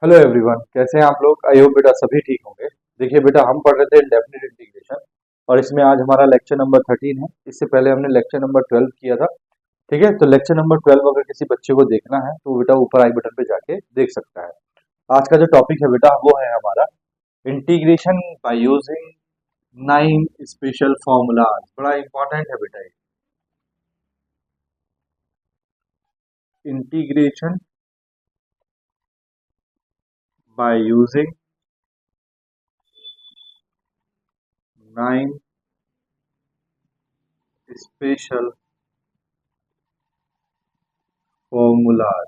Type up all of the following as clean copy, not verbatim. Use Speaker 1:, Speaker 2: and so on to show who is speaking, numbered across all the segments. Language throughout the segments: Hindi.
Speaker 1: हेलो एवरीवन, कैसे हैं आप लोग। आई होप बेटा सभी ठीक होंगे। देखिए बेटा, हम पढ़ रहे थे इंडेफिनिट इंटीग्रेशन और इसमें आज हमारा लेक्चर नंबर 13 है। इससे पहले हमने लेक्चर नंबर 12 किया था। ठीक है, तो लेक्चर नंबर 12 अगर किसी बच्चे को देखना है तो बेटा ऊपर आई बटन पे जाके देख सकता है। आज का जो टॉपिक है बेटा वो है हमारा integration by using 9 special formulas. बड़ा इंपॉर्टेंट है बेटा ये integration by using 9 special formulas.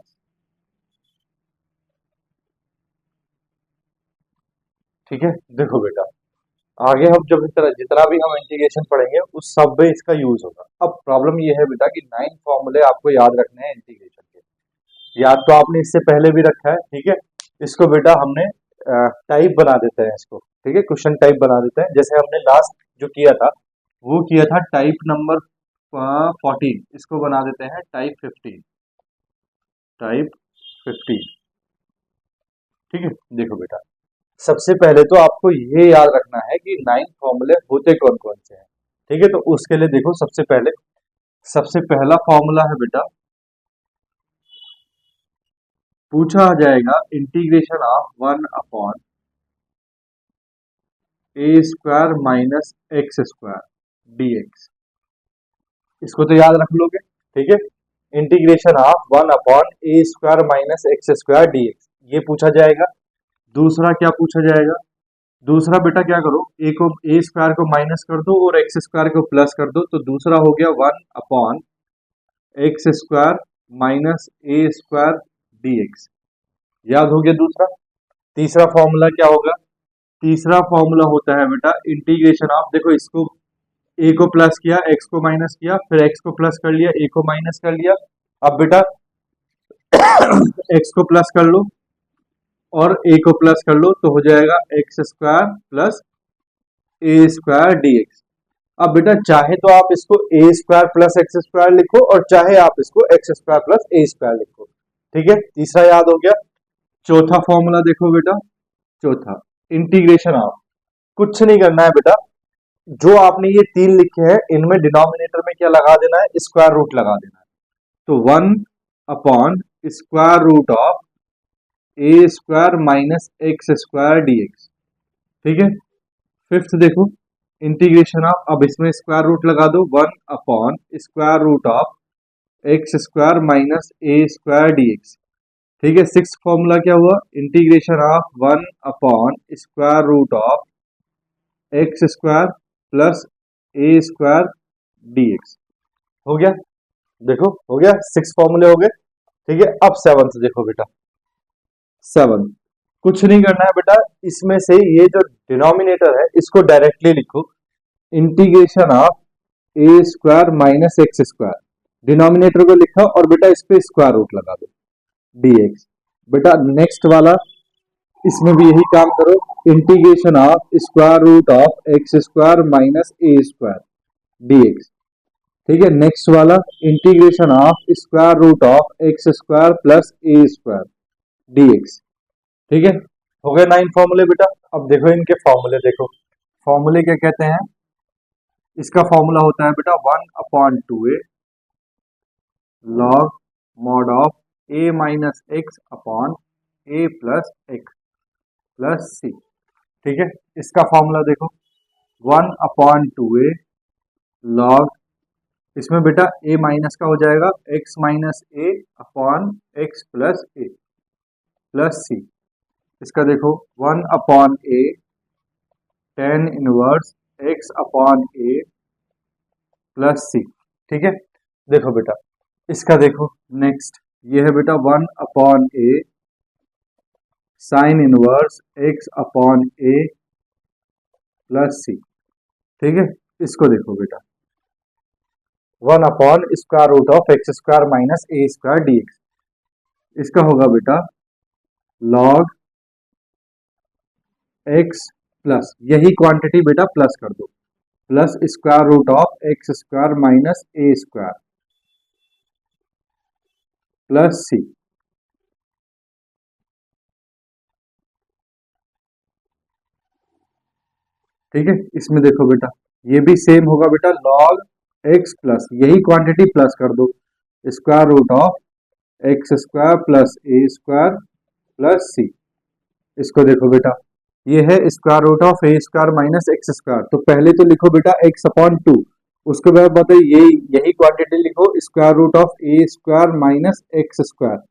Speaker 1: ठीक है, देखो बेटा, आगे हम जब इस तरह जितना भी हम इंटीग्रेशन पढ़ेंगे उस सब में इसका यूज होगा। अब प्रॉब्लम ये है बेटा कि 9 फॉर्मूले आपको याद रखने हैं इंटीग्रेशन के। याद तो आपने इससे पहले भी रखा है। ठीक है, इसको बेटा हमने टाइप बना देते हैं इसको। ठीक है, क्वेश्चन टाइप बना देते हैं। जैसे हमने लास्ट जो किया था वो किया था टाइप नंबर 14, इसको बना देते हैं टाइप 15। टाइप 15। ठीक है, देखो बेटा, सबसे पहले तो आपको ये याद रखना है कि 9 फॉर्मूले होते कौन कौन से हैं। ठीक है, तो उसके लिए देखो, सबसे पहला फॉर्मूला है बेटा, पूछा जाएगा integration of 1 upon a square minus x square dx। इसको तो याद रख लोगे। ठीक है, integration of 1 upon a square minus x square dx ये पूछा जाएगा। दूसरा क्या पूछा जाएगा? दूसरा बेटा क्या करो, ए स्क्वायर को माइनस कर दो और एक्स स्क्वायर को प्लस कर दो, तो दूसरा हो गया 1 upon x square minus a square dx। याद हो गया दूसरा। तीसरा फॉर्मूला क्या होगा? तीसरा फॉर्मूला होता है बेटा इंटीग्रेशन ऑफ, देखो इसको ए को प्लस किया, एक्स को माइनस किया, फिर एक्स को प्लस कर लिया, ए को माइनस कर लिया। अब बेटा एक्स को प्लस कर लो और ए को प्लस कर लो तो हो जाएगा x square plus a square dx। अब बेटा चाहे तो आप इसको ए स्क्वायर प्लस एक्स स्क्वायर लिखो और चाहे आप इसको x square plus a square लिखो। ठीक है, तीसरा याद हो गया। चौथा फॉर्मूला देखो बेटा, चौथा इंटीग्रेशन ऑफ, कुछ नहीं करना है बेटा, जो आपने ये तीन लिखे हैं इनमें डिनोमिनेटर में क्या लगा देना है? स्क्वायर रूट लगा देना है। तो 1 upon square root of a square minus x square dx। ठीक है, फिफ्थ देखो इंटीग्रेशन ऑफ, अब इसमें स्क्वायर रूट लगा दो, 1 upon square root of x square minus a square dx। ठीक है, सिक्स फॉर्मूला क्या हुआ? Integration of 1 upon square root of x square plus a square dx। हो गया, देखो हो गया, सिक्स फॉर्मूले हो गए। ठीक है, अब सेवंथ देखो बेटा, सेवंथ कुछ नहीं करना है बेटा, इसमें से ये जो डिनोमिनेटर है इसको डायरेक्टली लिखो, integration of a square minus x square. Denominator को लिखा और बेटा इस पे स्क्वायर रूट लगा दो dx। बेटा नेक्स्ट वाला, इसमें भी यही काम करो, integration of square root of x square minus a square dx। ठीक है, नेक्स्ट वाला integration of square root of x square plus a square dx। ठीक है, हो गए 9 फॉर्मूले बेटा। अब देखो इनके फॉर्मूले, देखो फॉर्मूले क्या कहते हैं। इसका फॉर्मूला होता है बेटा 1/2a log mod of a minus x upon a plus x plus सी। ठीक है, इसका फॉर्मूला देखो 1/2a लॉग, इसमें बेटा a माइनस का हो जाएगा x minus a upon x plus a plus c. इसका देखो 1/a tan inverse x upon a plus सी। ठीक है, देखो बेटा इसका देखो नेक्स्ट, ये है बेटा 1/a sine inverse x upon a plus सी। ठीक है, इसको देखो बेटा 1/स्क्वायर root of x square minus a square dx। इसका होगा बेटा लॉग x प्लस, यही क्वांटिटी बेटा प्लस कर दो, plus square root of x square minus a square plus सी। ठीक है, इसमें देखो बेटा ये भी सेम होगा बेटा, log x प्लस यही क्वांटिटी प्लस कर दो, square root of x square plus a square plus c. इसको देखो बेटा, ये है square root of a square minus x square, तो पहले तो लिखो बेटा एक्स अपॉन टू, उसके बाद बताइए यही क्वांटिटी लिखो square root of a square minus x square.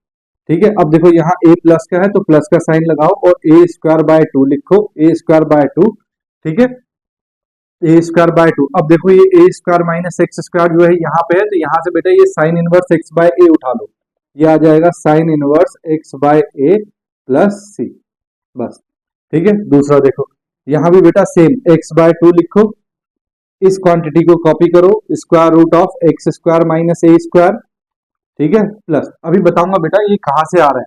Speaker 1: ठीक है, अब देखो यहाँ a प्लस का है तो प्लस का साइन लगाओ और ए स्क्वायर बाय टू लिखो, ए स्क्वायर बाय टू। ठीक है, ए स्क्वायर बाय टू। अब देखो ये ए स्क्वायर माइनस एक्स स्क्वायर जो है यहाँ पे है, तो यहाँ से बेटा ये साइन इनवर्स एक्स बाय ए उठा लो, ये आ जाएगा sine inverse x by a plus सी, बस। ठीक है, दूसरा देखो यहाँ भी बेटा सेम एक्स बाय टू लिखो, इस क्वांटिटी को कॉपी करो, square root of x square minus a square. ठीक है, प्लस अभी बताऊंगा बेटा ये कहाँ से आ रहा है।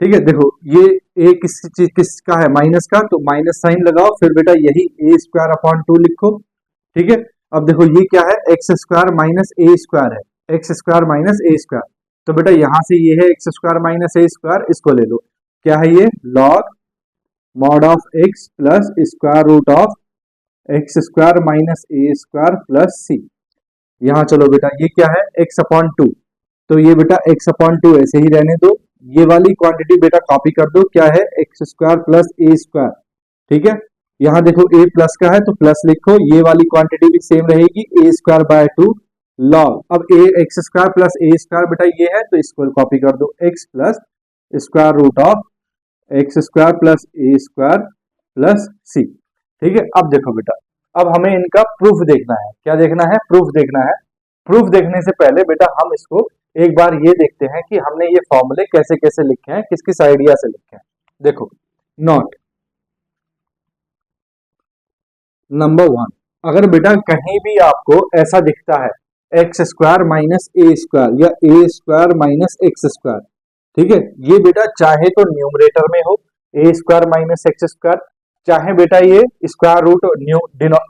Speaker 1: ठीक है, देखो ये ए किस चीज किसका है, माइनस का, तो माइनस साइन लगाओ, फिर बेटा यही ए स्क्वायर अपॉन टू लिखो। ठीक है, अब देखो ये क्या है, x square minus a square है, x square minus a square, तो बेटा यहां से ये है x square minus a square, इसको ले लो, क्या है ये log mod of x plus square root of x square minus a square plus c. यहाँ चलो बेटा ये क्या है एक्स अपॉन टू, तो ये बेटा एक्स अपॉन टू ऐसे ही रहने दो, ये वाली क्वांटिटी बेटा कॉपी कर दो, क्या है x square plus a square. ठीक है, यहाँ देखो ए प्लस का है तो प्लस लिखो, ये वाली क्वांटिटी भी सेम रहेगी, a square by two log, अब a x square plus a square बेटा ये है तो इसको कॉपी कर दो, x plus square root of x square plus a square plus सी। ठीक है, अब देखो बेटा अब हमें इनका प्रूफ देखना है, क्या देखना है, प्रूफ देखना है। प्रूफ देखने से पहले बेटा हम इसको एक बार ये देखते हैं कि हमने ये फॉर्मूले कैसे कैसे लिखे हैं, किस किस आइडिया से लिखे हैं। देखो नोट नंबर वन, अगर बेटा कहीं भी आपको ऐसा दिखता है x square minus a square या ए स्क्वायर माइनस एक्स स्क्वायर, ठीक है, ये बेटा चाहे तो न्यूमरेटर में हो a square minus x square, चाहे बेटा ये स्क्वायर रूट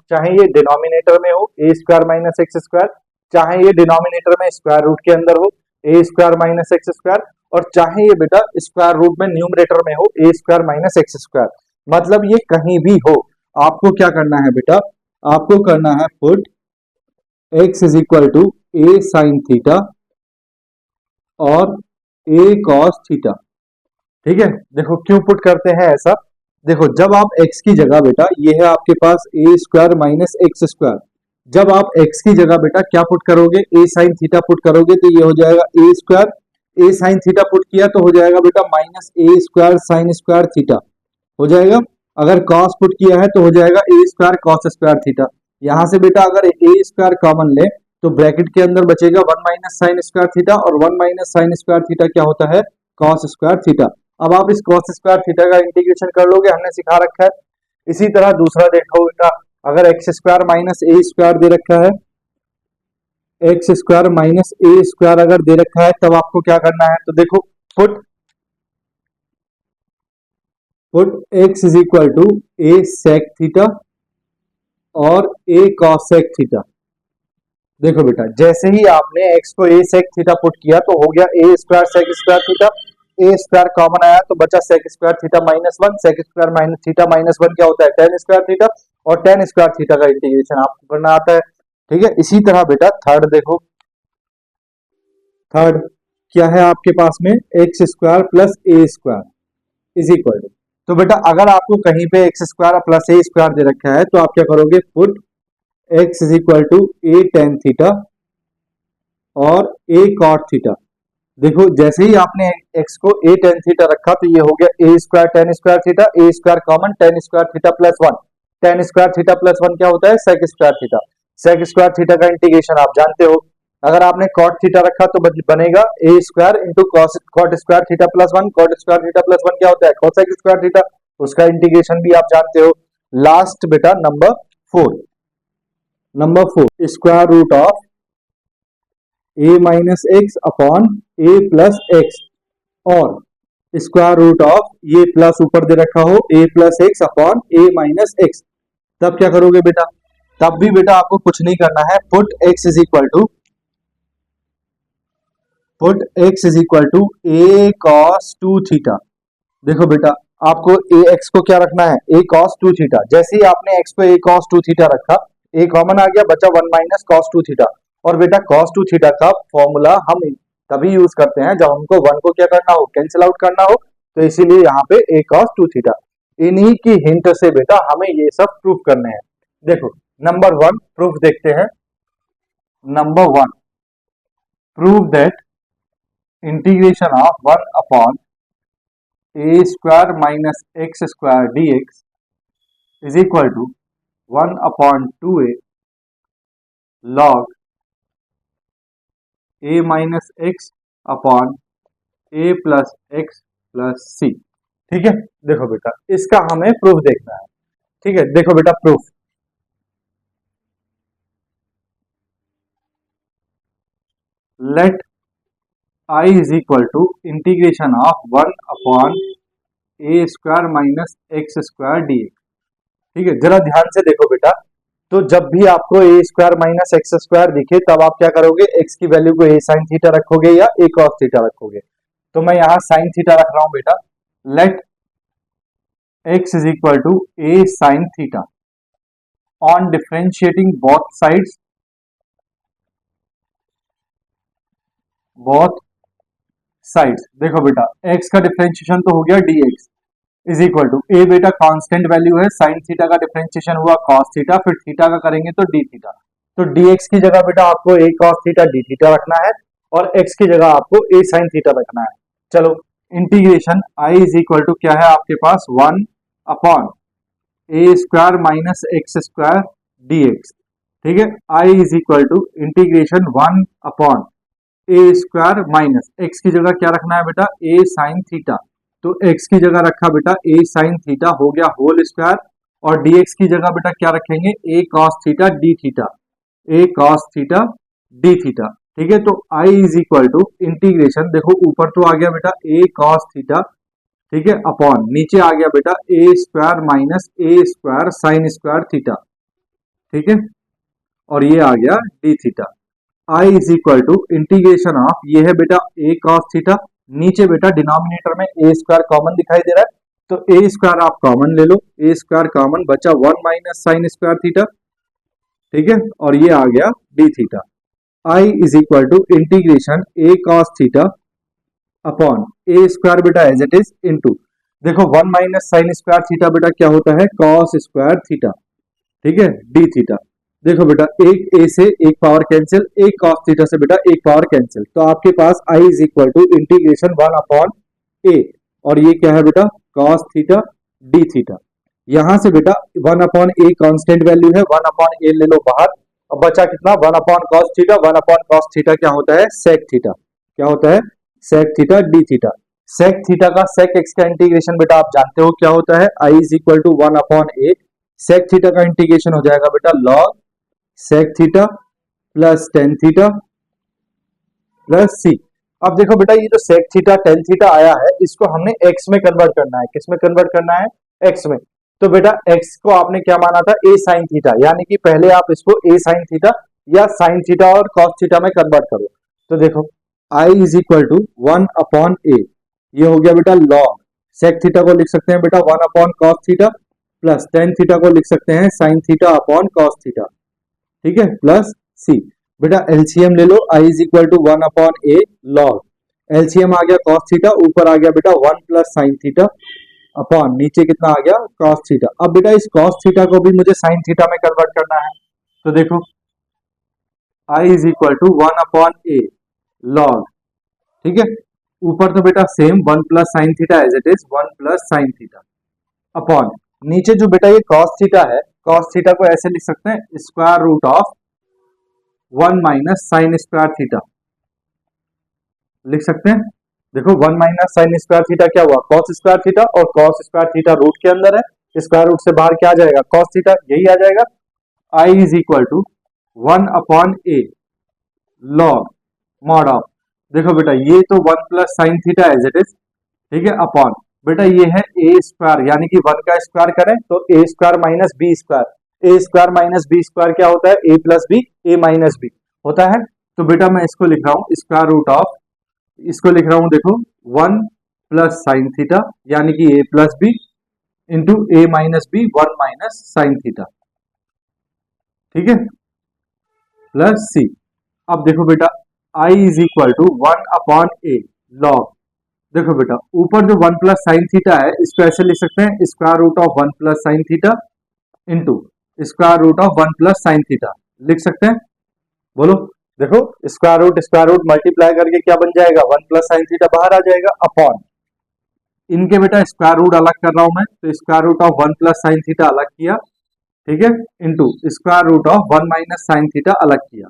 Speaker 1: चाहे ये डिनोमिनेटर में हो a square minus x square, चाहे ये डिनोमिनेटर में स्क्वायर रूट के अंदर हो a square minus x square, और चाहे ये बेटा स्क्वायर रूट में न्यूमरेटर में हो a square minus x square, मतलब ये कहीं भी हो, आपको क्या करना है बेटा, आपको करना है put x is equal to a sine theta और ए कॉस थीटा। ठीक है, देखो क्यों पुट करते हैं ऐसा, देखो जब आप x की जगह बेटा ये है आपके पास ए स्क्वायर माइनस एक्स स्क्वायर, जब आप x की जगह बेटा क्या पुट करोगे, ए साइन थीटा पुट करोगे तो ये हो जाएगा a square, A sine theta put किया तो हो जाएगा बेटा minus a square sine square theta हो जाएगा, अगर कॉस पुट किया है तो हो जाएगा a square cos square theta. यहां से बेटा अगर ए स्क्वायर कॉमन ले तो ब्रैकेट के अंदर बचेगा one minus sine square theta, और one minus sine square theta क्या होता है, कॉस स्क्वायर थीटा। अब आप इस कॉस स्क्वायर थीटा का इंटीग्रेशन कर लोगे, हमने सिखा रखा है। इसी तरह दूसरा देखो बेटा, अगर x square minus a square दे रखा है, x square minus a square अगर दे रखा है तब आपको क्या करना है, तो देखो put x is equal to a sec theta और ए कॉस सेक थीटा। देखो बेटा जैसे ही आपने x को ए सेक थीटा पुट किया तो हो गया a square sec square theta, a square common आया तो बचा sec square theta minus one, sec square minus theta minus one क्या होता है, टेन स्क्वायर थीटा, और टेन स्क्वायर थीटा का इंटीग्रेशन आपको करना आता है। ठीक है, इसी तरह बेटा थर्ड देखो, थर्ड क्या है आपके पास में, x square plus a square is equal to, तो बेटा अगर आपको कहीं पे x square plus a square दे रखा है तो आप क्या करोगे, put x is equal to a tan theta और ए कॉट थीटा। देखो जैसे ही आपने x को ए टेन थीटा रखा तो ये हो गया a square tan square theta, a square common tan square theta plus one, tan square theta plus one क्या होता है, sec square theta, sec square theta का इंटीग्रेशन आप जानते हो, अगर आपने कॉट थीटा रखा तो बनेगा a square into cot square theta plus one, cot square theta plus one क्या होता है, कोसेक स्क्वायर थीटा, उसका इंटीग्रेशन भी आप जानते हो। लास्ट बेटा number four, square root of a minus x upon a plus x, और स्क्वायर रूट ऑफ ये प्लस ऊपर दे रखा हो a plus x upon a minus x, तब क्या करोगे बेटा, तब भी बेटा आपको कुछ नहीं करना है, put x is equal to a cos two theta. देखो बेटा आपको ए एक्स को क्या रखना है, ए कॉस टू थीटा। जैसे ही आपने एक्स को ए कॉस टू थीटा रखा, ए कॉमन आ गया, बचा one minus cos two theta. और बेटा कॉस टू थीटा का फॉर्मूला हम तभी यूज करते हैं जब हमको वन को क्या करना हो, कैंसिल आउट करना हो, तो इसीलिए यहाँ पे ए कॉस टू थीटा। इन्हीं की हिंट से बेटा हमें ये सब प्रूफ करने हैं। देखो नंबर वन प्रूफ देखते हैं। Number one, prove that integration of one upon a square minus x square d x is equal to one upon two a log a minus x upon a plus x plus सी। ठीक है, देखो बेटा इसका हमें प्रूफ देखना है। ठीक है, देखो बेटा proof, let I is equal to integration of one upon a square minus x square d x. ठीक है, जरा ध्यान से देखो बेटा, तो जब भी आपको ए स्क्वायर माइनस एक्स स्क्वायर दिखे तब आप क्या करोगे, एक्स की वैल्यू को ए साइन थीटा रखोगे या ए कॉस थीटा रखोगे। तो मैं यहां साइन थीटा रख रहा हूं बेटा। Let x is equal to a sine theta on differentiating both sides, देखो बेटा x का डिफरेंशिएशन तो हो गया dx is equal to a, बेटा कांस्टेंट वैल्यू है, साइन थीटा का डिफरेंशिएशन हुआ cos थीटा, फिर थीटा का करेंगे तो d थीटा। तो dx की जगह बेटा आपको a cos theta d theta रखना है और x की जगह आपको a sin थीटा रखना है। चलो integration i is equal to क्या है आपके पास, one upon a square minus x square dx। ठीक है, i is equal to integration one upon a square minus x की जगह क्या रखना है बेटा, ए साइन थीटा। तो x की जगह रखा बेटा ए साइन थीटा हो गया होल स्क्वायर, और dx की जगह बेटा क्या रखेंगे, a cos theta d theta, a cos theta d theta. ठीक है, तो i is equal to integration, देखो ऊपर तो आ गया बेटा ए कॉस थीटा, ठीक है, अपॉन नीचे आ गया बेटा a square minus a square sine square theta. ठीक है, और ये आ गया D theta. i is equal to integration of, ये है बेटा a cos थीटा, नीचे बेटा डिनोमिनेटर में a स्क्वायर कॉमन दिखाई दे रहा है, तो a स्क्वायर आप कॉमन ले लो, a स्क्वायर कॉमन बचा one minus sine square theta. ठीक है, और ये आ गया d theta. i is equal to integration a cos theta upon a square बेटा एज इट इज इनटू, देखो one minus sine square theta बेटा क्या होता है, cos स्क्वायर थीटा। ठीक है, d थीटा। देखो बेटा एक a से एक पावर कैंसिल, एक cos थीटा से बेटा एक पावर कैंसिल, तो आपके पास i is equal to integration one upon a, और ये क्या है बेटा cos थीटा d थीटा। यहां से बेटा one upon a constant value है, वन अपॉन a ले लो बाहर, अब बचा कितना, one upon cos theta, one upon cos theta क्या होता है, sec थीटा। क्या होता है, sec theta d theta. sec theta का sec x का इंटीग्रेशन बेटा आप जानते हो क्या होता है, i is equal to one upon a, sec theta का इंटीग्रेशन हो जाएगा बेटा log sec theta plus tan theta plus सी। अब देखो बेटा ये जो sec थीटा टेन थीटा आया है इसको हमने x में कन्वर्ट करना है, किस में कन्वर्ट करना है, x में। तो बेटा x को आपने क्या माना था, a sin थीटा, यानी कि पहले आप इसको a sin थीटा या sin थीटा और cos थीटा में कन्वर्ट करो। तो देखो i is equal to one upon a, ये हो गया बेटा log sec थीटा को लिख सकते हैं बेटा one upon cos theta, plus tan theta को लिख सकते हैं sin theta upon cos theta. ठीक है, प्लस सी। बेटा एलसीएम ले लो, I is equal to one upon a log, LCM आ गया cos थीटा, ऊपर आ गया बेटा one plus sine theta upon नीचे कितना आ गया cos थीटा। अब बेटा इस cos थीटा को भी मुझे साइन थीटा में कन्वर्ट करना है, तो देखो I is equal to one upon a log, ठीक है, ऊपर तो बेटा same one plus sine theta as it is one plus sine theta upon नीचे जो बेटा ये cos थीटा है, cos थीटा को ऐसे लिख सकते हैं square root of one minus sine square theta, लिख सकते हैं। देखो one minus sine square theta क्या हुआ, cos स्क्वायर थीटा, और cos स्क्वायर थीटा रूट के अंदर है, स्क्वायर रूट से बाहर क्या आ जाएगा, cos थीटा, यही आ जाएगा। I is equal to one upon a log mod of, देखो बेटा ये तो one plus sine theta as it is, ठीक है, अपॉन बेटा ये है ए स्क्वायर, यानी कि वन का स्क्वायर करें तो a square minus b square, A square minus b square क्या होता है, ए plus b, a minus B होता है। तो बेटा मैं इसको लिख रहा हूं स्क्वायर रूट ऑफ, इसको लिख रहा हूं देखो वन प्लस साइन थीटा, यानी कि a plus b into a minus b 1 minus sine theta, ठीक है, प्लस सी। अब देखो बेटा I is equal to 1/a log, देखो बेटा ऊपर जो 1 प्लस साइन थीटा है इसको ऐसे लिख सकते हैं square root of 1 plus sine theta into square root of 1 plus sine theta, लिख सकते हैं, बोलो। देखो स्क्वायर रूट मल्टीप्लाई करके क्या बन जाएगा, 1 प्लस साइन थीटा बाहर आ जाएगा, अपॉन इनके बेटा स्क्वायर रूट अलग कर रहा हूं मैं, तो square root of 1 plus sine theta अलग किया, ठीक है, into square root of 1 minus sine theta अलग किया,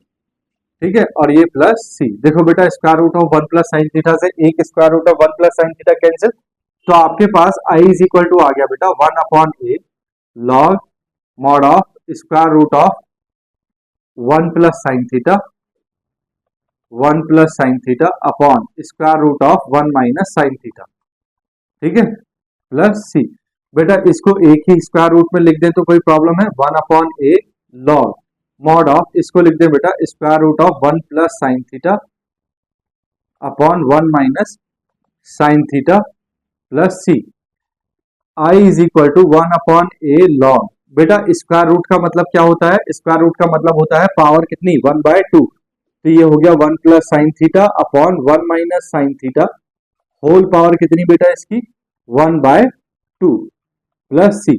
Speaker 1: ठीक है, और ये प्लस सी। देखो बेटा square root of 1 plus sine theta से एक square root of 1 plus sine theta cancel, तो आपके पास आई इज इक्वल टू आ गया बेटा 1/a log mod of square root of 1 plus sine theta 1 plus sine theta upon square root of 1 minus sine theta, ठीक है, प्लस सी। बेटा इसको एक ही स्क्वायर रूट में लिख दें तो कोई प्रॉब्लम है, 1/a लॉग मॉड ऑफ, इसको लिख दें बेटा square root of 1 plus sine theta upon 1 minus sine theta plus C. I is equal to 1/a log, बेटा स्क्वायर रूट का मतलब क्या होता है, स्क्वायर रूट का मतलब होता है पावर कितनी, 1/2, तो ये हो गया 1 plus sine theta upon 1 minus sine theta whole power कितनी बेटा इसकी 1/2 प्लस सी।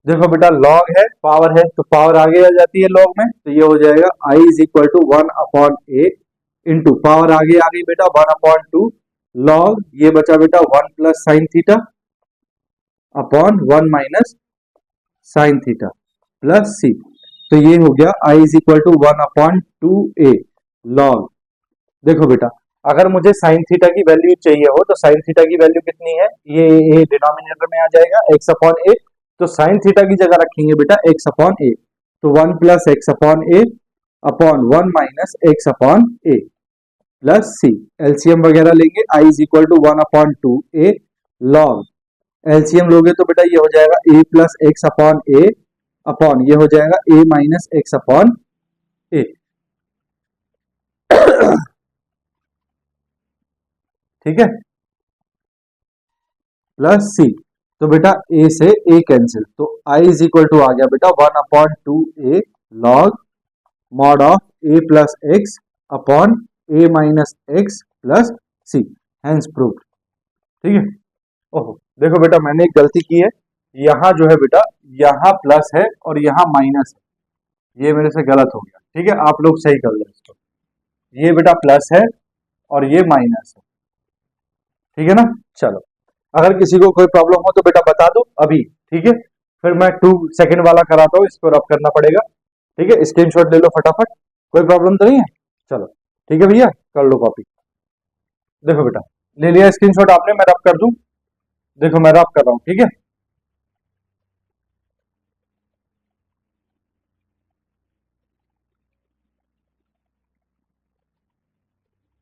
Speaker 1: देखो बेटा लॉग है पावर है तो पावर आगे आ जाती है लॉग में, तो ये हो जाएगा I is equal to 1/a into power आगे आ गई बेटा 1/2 लॉग, ये बचा बेटा 1 plus sine theta upon 1 minus sine theta plus सी। तो ये हो गया I is equal to 1/2a log. देखो बेटा अगर मुझे साइन थीटा की वैल्यू चाहिए हो तो साइन थीटा की वैल्यू कितनी है, ये डिनोमिनेटर में आ जाएगा x/a, तो साइन थीटा की जगह रखेंगे बेटा x/a, तो 1 plus x/a upon 1 minus x/a plus c. LCM वगैरह लेंगे, I is equal to 1/2a log, LCM लोगे तो बेटा ये हो जाएगा a प्लस x/a अपॉन ये हो जाएगा a माइनस x/a, ठीक है, प्लस सी। तो बेटा a से a कैंसिल, तो i इज इक्वल टू आ गया बेटा 1/2a log mod of a plus x upon a minus x plus C, hence proved, ठीक है। ओहो देखो बेटा मैंने एक गलती की है, यहाँ जो है बेटा यहाँ प्लस है और यहाँ माइनस है, ये मेरे से गलत हो गया, ठीक है, आप लोग सही कर लो इसको, ये बेटा प्लस है और ये माइनस है, ठीक है ना। चलो अगर किसी को कोई प्रॉब्लम हो तो बेटा बता दो अभी, ठीक है, फिर मैं 2 सेकंड वाला कराता हूँ, इसको रब करना पड़ेगा, ठीक है, स्क्रीनशॉट ले लो फटाफट, कोई प्रॉब्लम तो नहीं है, चलो ठीक है भैया कर लो कॉपी। देखो बेटा ले लिया स्क्रीनशॉट आपने, मैं रब कर दूं, देखो मैं रब कर रहा हूँ, ठीक है,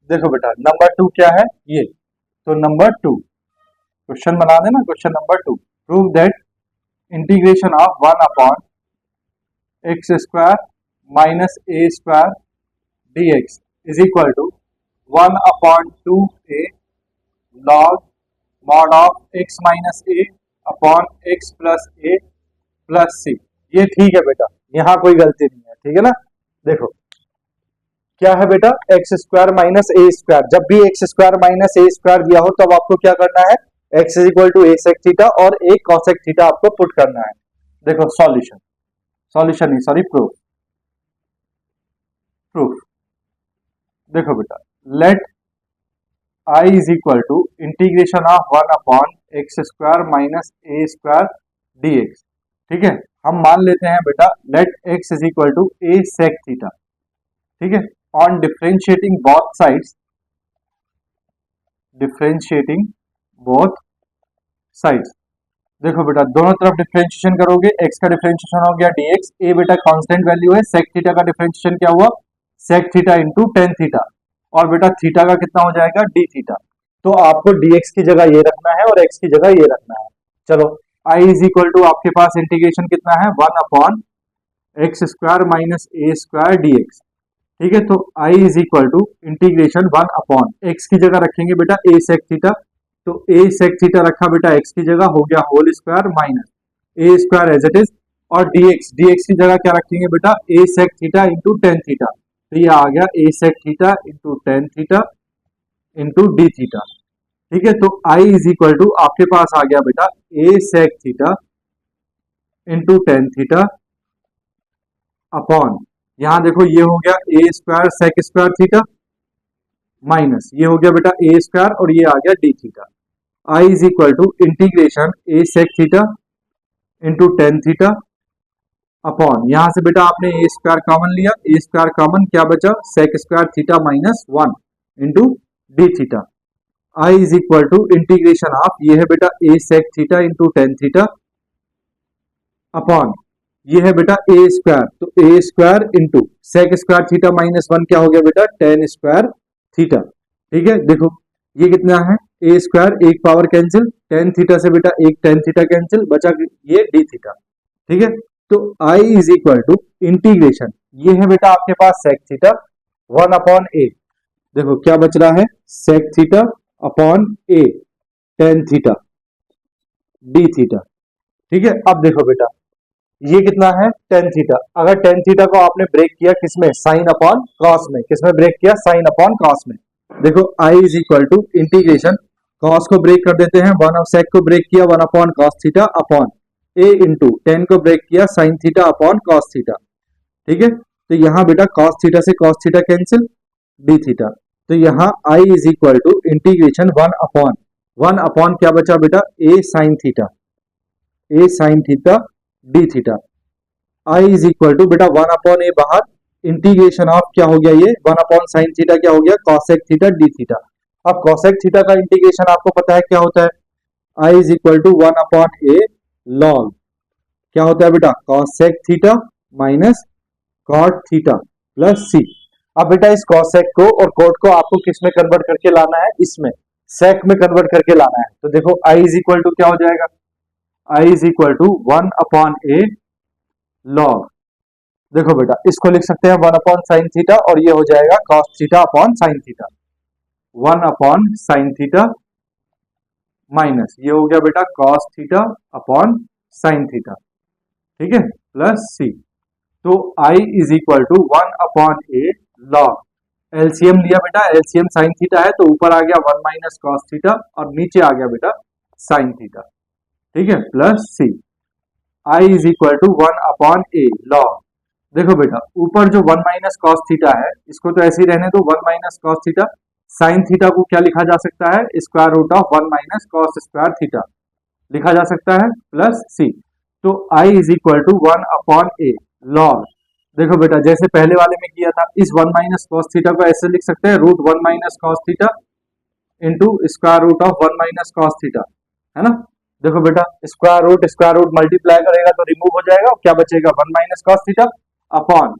Speaker 1: देखो बेटा नंबर 2 क्या है ये, तो नंबर 2 क्वेश्चन बना देना, question number 2, prove that integration of 1/x² minus a² dx is equal to 1/2a log mod of x minus a upon x plus a plus सी। ये ठीक है बेटा, यहाँ कोई गलती नहीं है, ठीक है ना। देखो क्या है बेटा x² माइनस a², जब भी x² माइनस a² दिया हो तब आपको क्या करना है, x is equal to a sec theta और a cosec थीटा आपको पुट करना है। देखो सॉल्यूशन, सॉल्यूशन नहीं सॉरी प्रूफ, प्रूफ देखो बेटा let i is equal to integration of 1/x² minus a² dx, ठीक है, हम मान लेते हैं बेटा let x is equal to a sec theta, ठीक है, on differentiating both sides, differentiating both sides, देखो बेटा दोनों तरफ डिफरेंशिएशन करोगे, x का डिफरेंशिएशन हो गया dx, a बेटा कांस्टेंट वैल्यू है, sec थीटा का डिफरेंशिएशन क्या हुआ sec theta into tan theta, और बेटा थीटा का कितना हो जाएगा d थीटा, तो आपको dx की जगह ये रखना है और x की जगह ये रखना है। चलो i इज इक्वल टू आपके पास इंटीग्रेशन कितना है 1/x² माइनस a² dx, ठीक है, तो i is equal to integration 1/x की जगह रखेंगे बेटा a sec थीटा तो ए सेक थीटा रखा बेटा एक्स की जगह, हो गया whole square minus a square as it is, और डीएक्स की जगह क्या रखेंगे बेटा, a sec theta into tan theta, तो ये आ गया a sec theta into tan theta into d theta. ठीक है, तो आई इज इक्वल टू आपके पास आ गया बेटा a sec theta into tan theta upon, यहां देखो ये हो गया a square sec square theta minus ये हो गया बेटा ए स्क्वायर और ये आ गया D theta. I is equal to integration a sec theta into tan theta upon, यहां से बेटा आपने ए स्क्वायर कॉमन लिया, ए स्क्वायर कॉमन क्या बचा, sec square theta minus one into d theta. I is equal to integration of, ये है बेटा a sec theta into tan theta upon, ये है बेटा ए स्क्वायर, तो a square into sec square theta minus one क्या हो गया बेटा टेन स्क्वायर थीटा। ठीक है, देखो ये कितना है, ए स्क्वायर एक पावर कैंसिल, टेन थीटा से बेटा एक टेन थीटा कैंसिल, बचा ये डी थीटा। ठीक है, तो I is equal to integration, ये है बेटा आपके पास सेक थीटा वन अपॉन ए, देखो क्या बच रहा है सेक थीटा अपॉन ए टेन थीटा डी थीटा। ठीक है, अब देखो बेटा ये कितना है टेन थीटा, अगर टेन थीटा को आपने ब्रेक किया किसमें, साइन अपॉन कॉस में, किसमें ब्रेक किया, साइन अपॉन कॉस में। देखो I is equal to integration, cos को ब्रेक कर देते हैं, वन ऑफ सेक को ब्रेक किया one upon cos theta upon a into tan को ब्रेक किया sine theta upon cos theta. ठीक है, तो यहाँ बेटा कॉस थीटा से cos theta cancel, d theta, तो यहाँ I is equal to integration one upon क्या बचा बेटा a sine theta d theta. I is equal to बेटा वन अपॉन ए बाहर, इंटीग्रेशन ऑफ क्या हो गया ये वन अपॉन साइन थीटा क्या हो गया कॉसेक थीटा डी थीटा। अब कॉसेक थीटा का इंटीग्रेशन आपको पता है क्या होता है, I is equal to one upon a log क्या होता है बेटा cosec theta minus cot theta plus सी। अब बेटा इस कॉसेक को और कॉट को आपको किस में कन्वर्ट करके लाना है, इसमें सेक में कन्वर्ट करके लाना है। तो देखो आई इज इक्वल टू क्या हो जाएगा, I is equal to one upon a log, देखो बेटा इसको लिख सकते हैं वन अपॉन साइन थीटा और ये हो जाएगा cos theta upon sine theta, one upon sine theta minus ये हो गया बेटा cos theta upon sine theta. ठीक है, प्लस सी, तो I is equal to one upon a log, LCM लिया बेटा, एलसीएम साइन थीटा है तो ऊपर आ गया वन माइनस कॉस थीटा और नीचे आ गया बेटा साइन थीटा। ठीक है, plus C, I is equal to one upon a log, देखो बेटा ऊपर जो वन माइनस कॉस थीटा है इसको तो ऐसे ही रहने दो, one minus cos theta, sine theta को क्या लिखा जा सकता है square root of one minus cos square theta लिखा जा सकता है, प्लस सी, तो I is equal to one upon a log, देखो बेटा जैसे पहले वाले में किया था इस वन माइनस कॉस थीटा को ऐसे लिख सकते हैं root one minus cos theta into square root of one minus cos theta, है ना। देखो बेटा स्क्वायर रूट मल्टीप्लाई करेगा तो रिमूव हो जाएगा, क्या बचेगा one minus cos theta upon,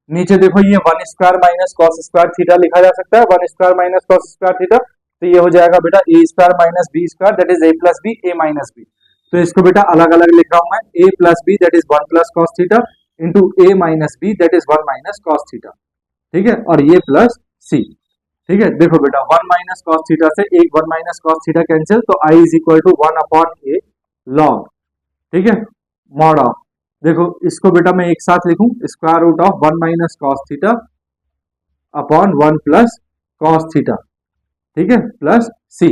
Speaker 1: नीचे देखो ये one square minus cos square theta लिखा जा सकता है, one square minus cos square theta, तो ये हो जाएगा बेटा a square minus b square that is a plus b a minus b. तो इसको बेटा अलग अलग लिख रहा हूं मैं, a plus b that is one plus cos theta into a minus b that is one minus cos theta. ठीक है, और ये प्लस सी। ठीक है, देखो बेटा वन माइनस कॉस थीटा से एक one minus cos theta cancel, तो I is equal to one upon a log. ठीक है, मॉड ऑफ, देखो इसको बेटा मैं एक साथ लिखूं square root of one minus cos theta upon one plus cos theta. ठीक है, प्लस सी,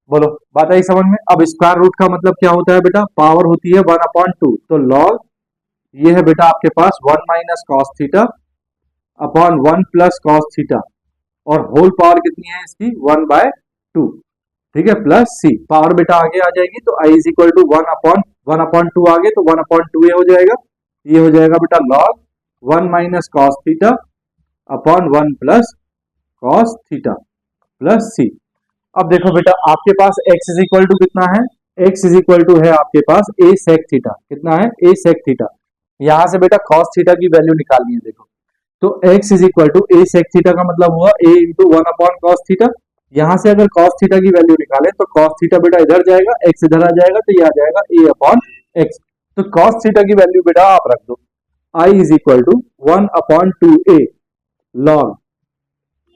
Speaker 1: बोलो बात आई समझ में। अब स्क्वायर रूट का मतलब क्या होता है बेटा, पावर होती है वन अपॉन टू, तो लॉग ये है बेटा आपके पास one minus cos theta upon one plus cos theta और होल पावर कितनी है इसकी वन बाय टू। ठीक है, प्लस सी, पावर बेटा आगे आ जाएगी तो I is equal to one upon two आगे तो वन अपॉन टू ये हो जाएगा, ये हो जाएगा बेटा log one minus cos theta upon one plus cos theta plus सी। अब देखो बेटा आपके पास x इज इक्वल टू कितना है, x इज इक्वल टू है आपके पास a सेक थीटा, कितना है a सेक थीटा, यहां से बेटा cos थीटा की वैल्यू निकालनी है। देखो तो x is equal to a sec theta का मतलब हुआ a into one upon cos theta, यहां से अगर cos थीटा की वैल्यू निकाले तो cos थीटा बेटा इधर जाएगा x इधर आ जाएगा तो ये आ जाएगा a अपॉन x, तो cos थीटा की वैल्यू बेटा आप रख दो, i is equal to one upon two a log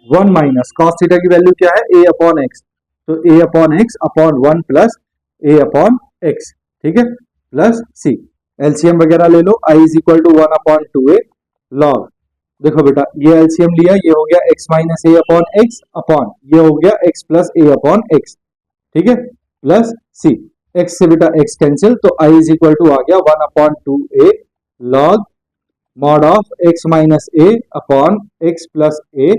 Speaker 1: one minus cos theta की वैल्यू क्या है a अपॉन एक्स, तो a upon x upon 1 plus a upon x, ठीक है, प्लस c। एलसीएम वगैरह ले लो, i is equal to 1 upon 2a log, देखो बेटा ये एलसीएम लिया, ये हो गया x minus a upon x upon ये हो गया x प्लस ए अपॉन एक्स, ठीक है, प्लस c। x से बेटा x कैंसिल, तो i इज इक्वल टू आ गया 1 upon 2a log mod of x minus a upon x plus a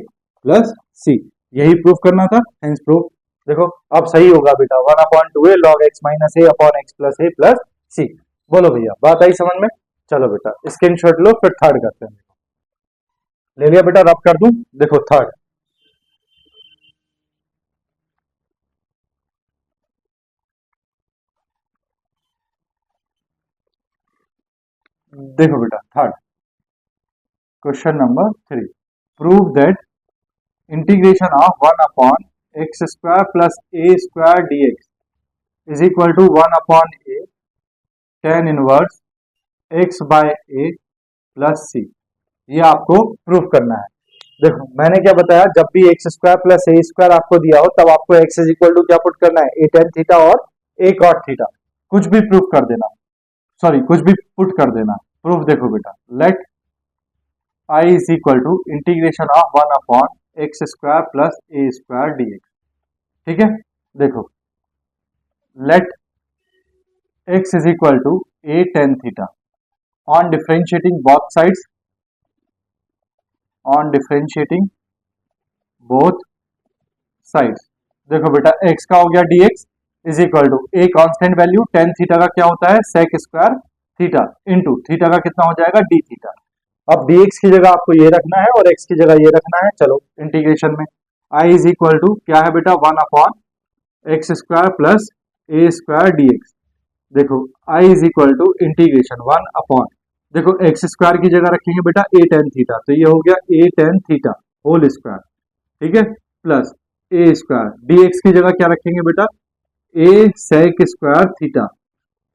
Speaker 1: plus c। यही प्रूफ करना था, हेंस प्रूफ। देखो अब सही होगा बेटा, 1 upon 2a log x minus a upon x plus a plus c। बोलो भैया बात आई समझ में? चलो बेटा स्क्रीनशॉट लो, फिर थर्ड करते हैं। ले लिया बेटा, रब कर दूं, देखो थर्ड, देखो बेटा third question number 3, prove that integration of 1 upon x square plus a square dx is equal to 1 upon a tan inverse x by a plus सी। ये आपको प्रूफ करना है। देखो मैंने क्या बताया, जब भी x square plus a square आपको दिया हो तब आपको x इज इक्वल टू क्या पुट करना है, ए टेन थीटा और ए कॉट थीटा, कुछ भी प्रूफ कर देना, सॉरी कुछ भी पुट कर देना। प्रूफ देखो बेटा, let i is equal to integration of 1 upon x square plus a square dx, ठीक है। देखो let x is equal to a tan theta on differentiating both sides, on differentiating both sides. देखो बेटा x का हो गया dx is equal to a constant value tan theta का क्या होता है, sec square theta into theta का कितना हो जाएगा, डी थीटा। अब dx की जगह आपको ये रखना है और x की जगह ये रखना है। चलो इंटीग्रेशन में i इज इक्वल टू क्या है बेटा, 1 upon x square plus a square dx। देखो i is equal to integration 1 upon, देखो एक्स स्क्वायर की जगह रखेंगे बेटा ए टेन थीटा, तो ये हो गया ए टेन थीटा होल स्क्वायर, ठीक है, प्लस ए स्क्वायर dx की जगह क्या रखेंगे बेटा, a sec square theta,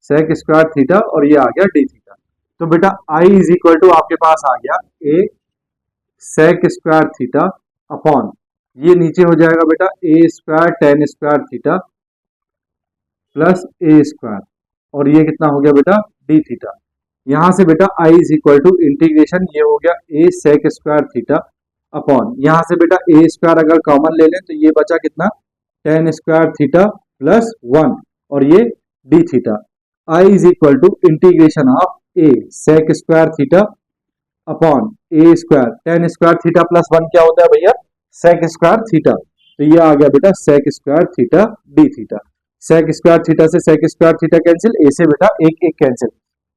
Speaker 1: sec square theta और ये आ गया डी थीटा। तो बेटा i इज इक्वल टू आपके पास आ गया a sec square theta upon ये नीचे हो जाएगा बेटा a square tan square theta plus a square और ये कितना हो गया बेटा, डी थीटा। यहां से बेटा i is equal to integration, ये हो गया a sec square theta upon, यहां से बेटा ए स्क्वायर अगर कॉमन ले लें तो ये बचा कितना, टेन स्क्वायर थीटा प्लस 1 और ये D theta. i is equal to integration of a sec square theta upon a square tan square theta plus 1 क्या होता है भैया, सेक स्क्वायर थीटा, तो ये आ गया बेटा sec square theta d theta. Sec square theta से sec square theta cancel, a से बेटा एक एक कैंसिल,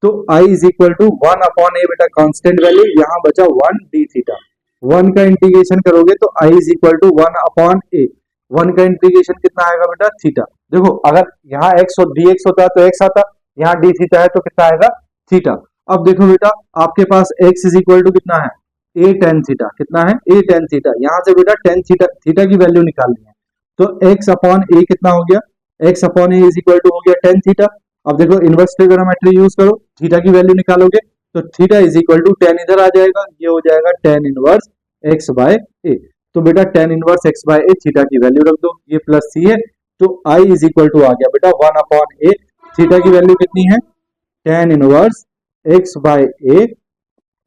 Speaker 1: तो i is equal to 1 upon a बेटा कांस्टेंट वैल्यू, यहाँ बचा 1 डी थीटा। 1 का इंटीग्रेशन करोगे तो i is equal to 1 upon a, 1 का इंटीग्रेशन कितना आएगा बेटा, थीटा। देखो अगर यहाँ x और dx होता तो x आता, यहाँ डी थीटा है तो कितना आएगा, थीटा। अब देखो बेटा आपके पास x इज इक्वल टू कितना है, ए टेन थीटा, कितना है, ए टेन थीटा, यहाँ से बेटा टेन थीटा थीटा की वैल्यू निकालनी है, तो x अपॉन ए कितना हो गया, x upon a is equal to हो गया टेन थीटा। अब देखो इनवर्स ट्रिगोनोमेट्री यूज करो, थीटा की वैल्यू निकालोगे तो theta is equal to tan इधर आ जाएगा, ये हो जाएगा tan inverse x by a. तो बेटा tan inverse x by a theta की वैल्यू रख दो, ये प्लस सी है, तो आई इज इक्वल टू आ गया बेटा 1 अपॉन ए, थीटा की वैल्यू कितनी है, ten inverse x by a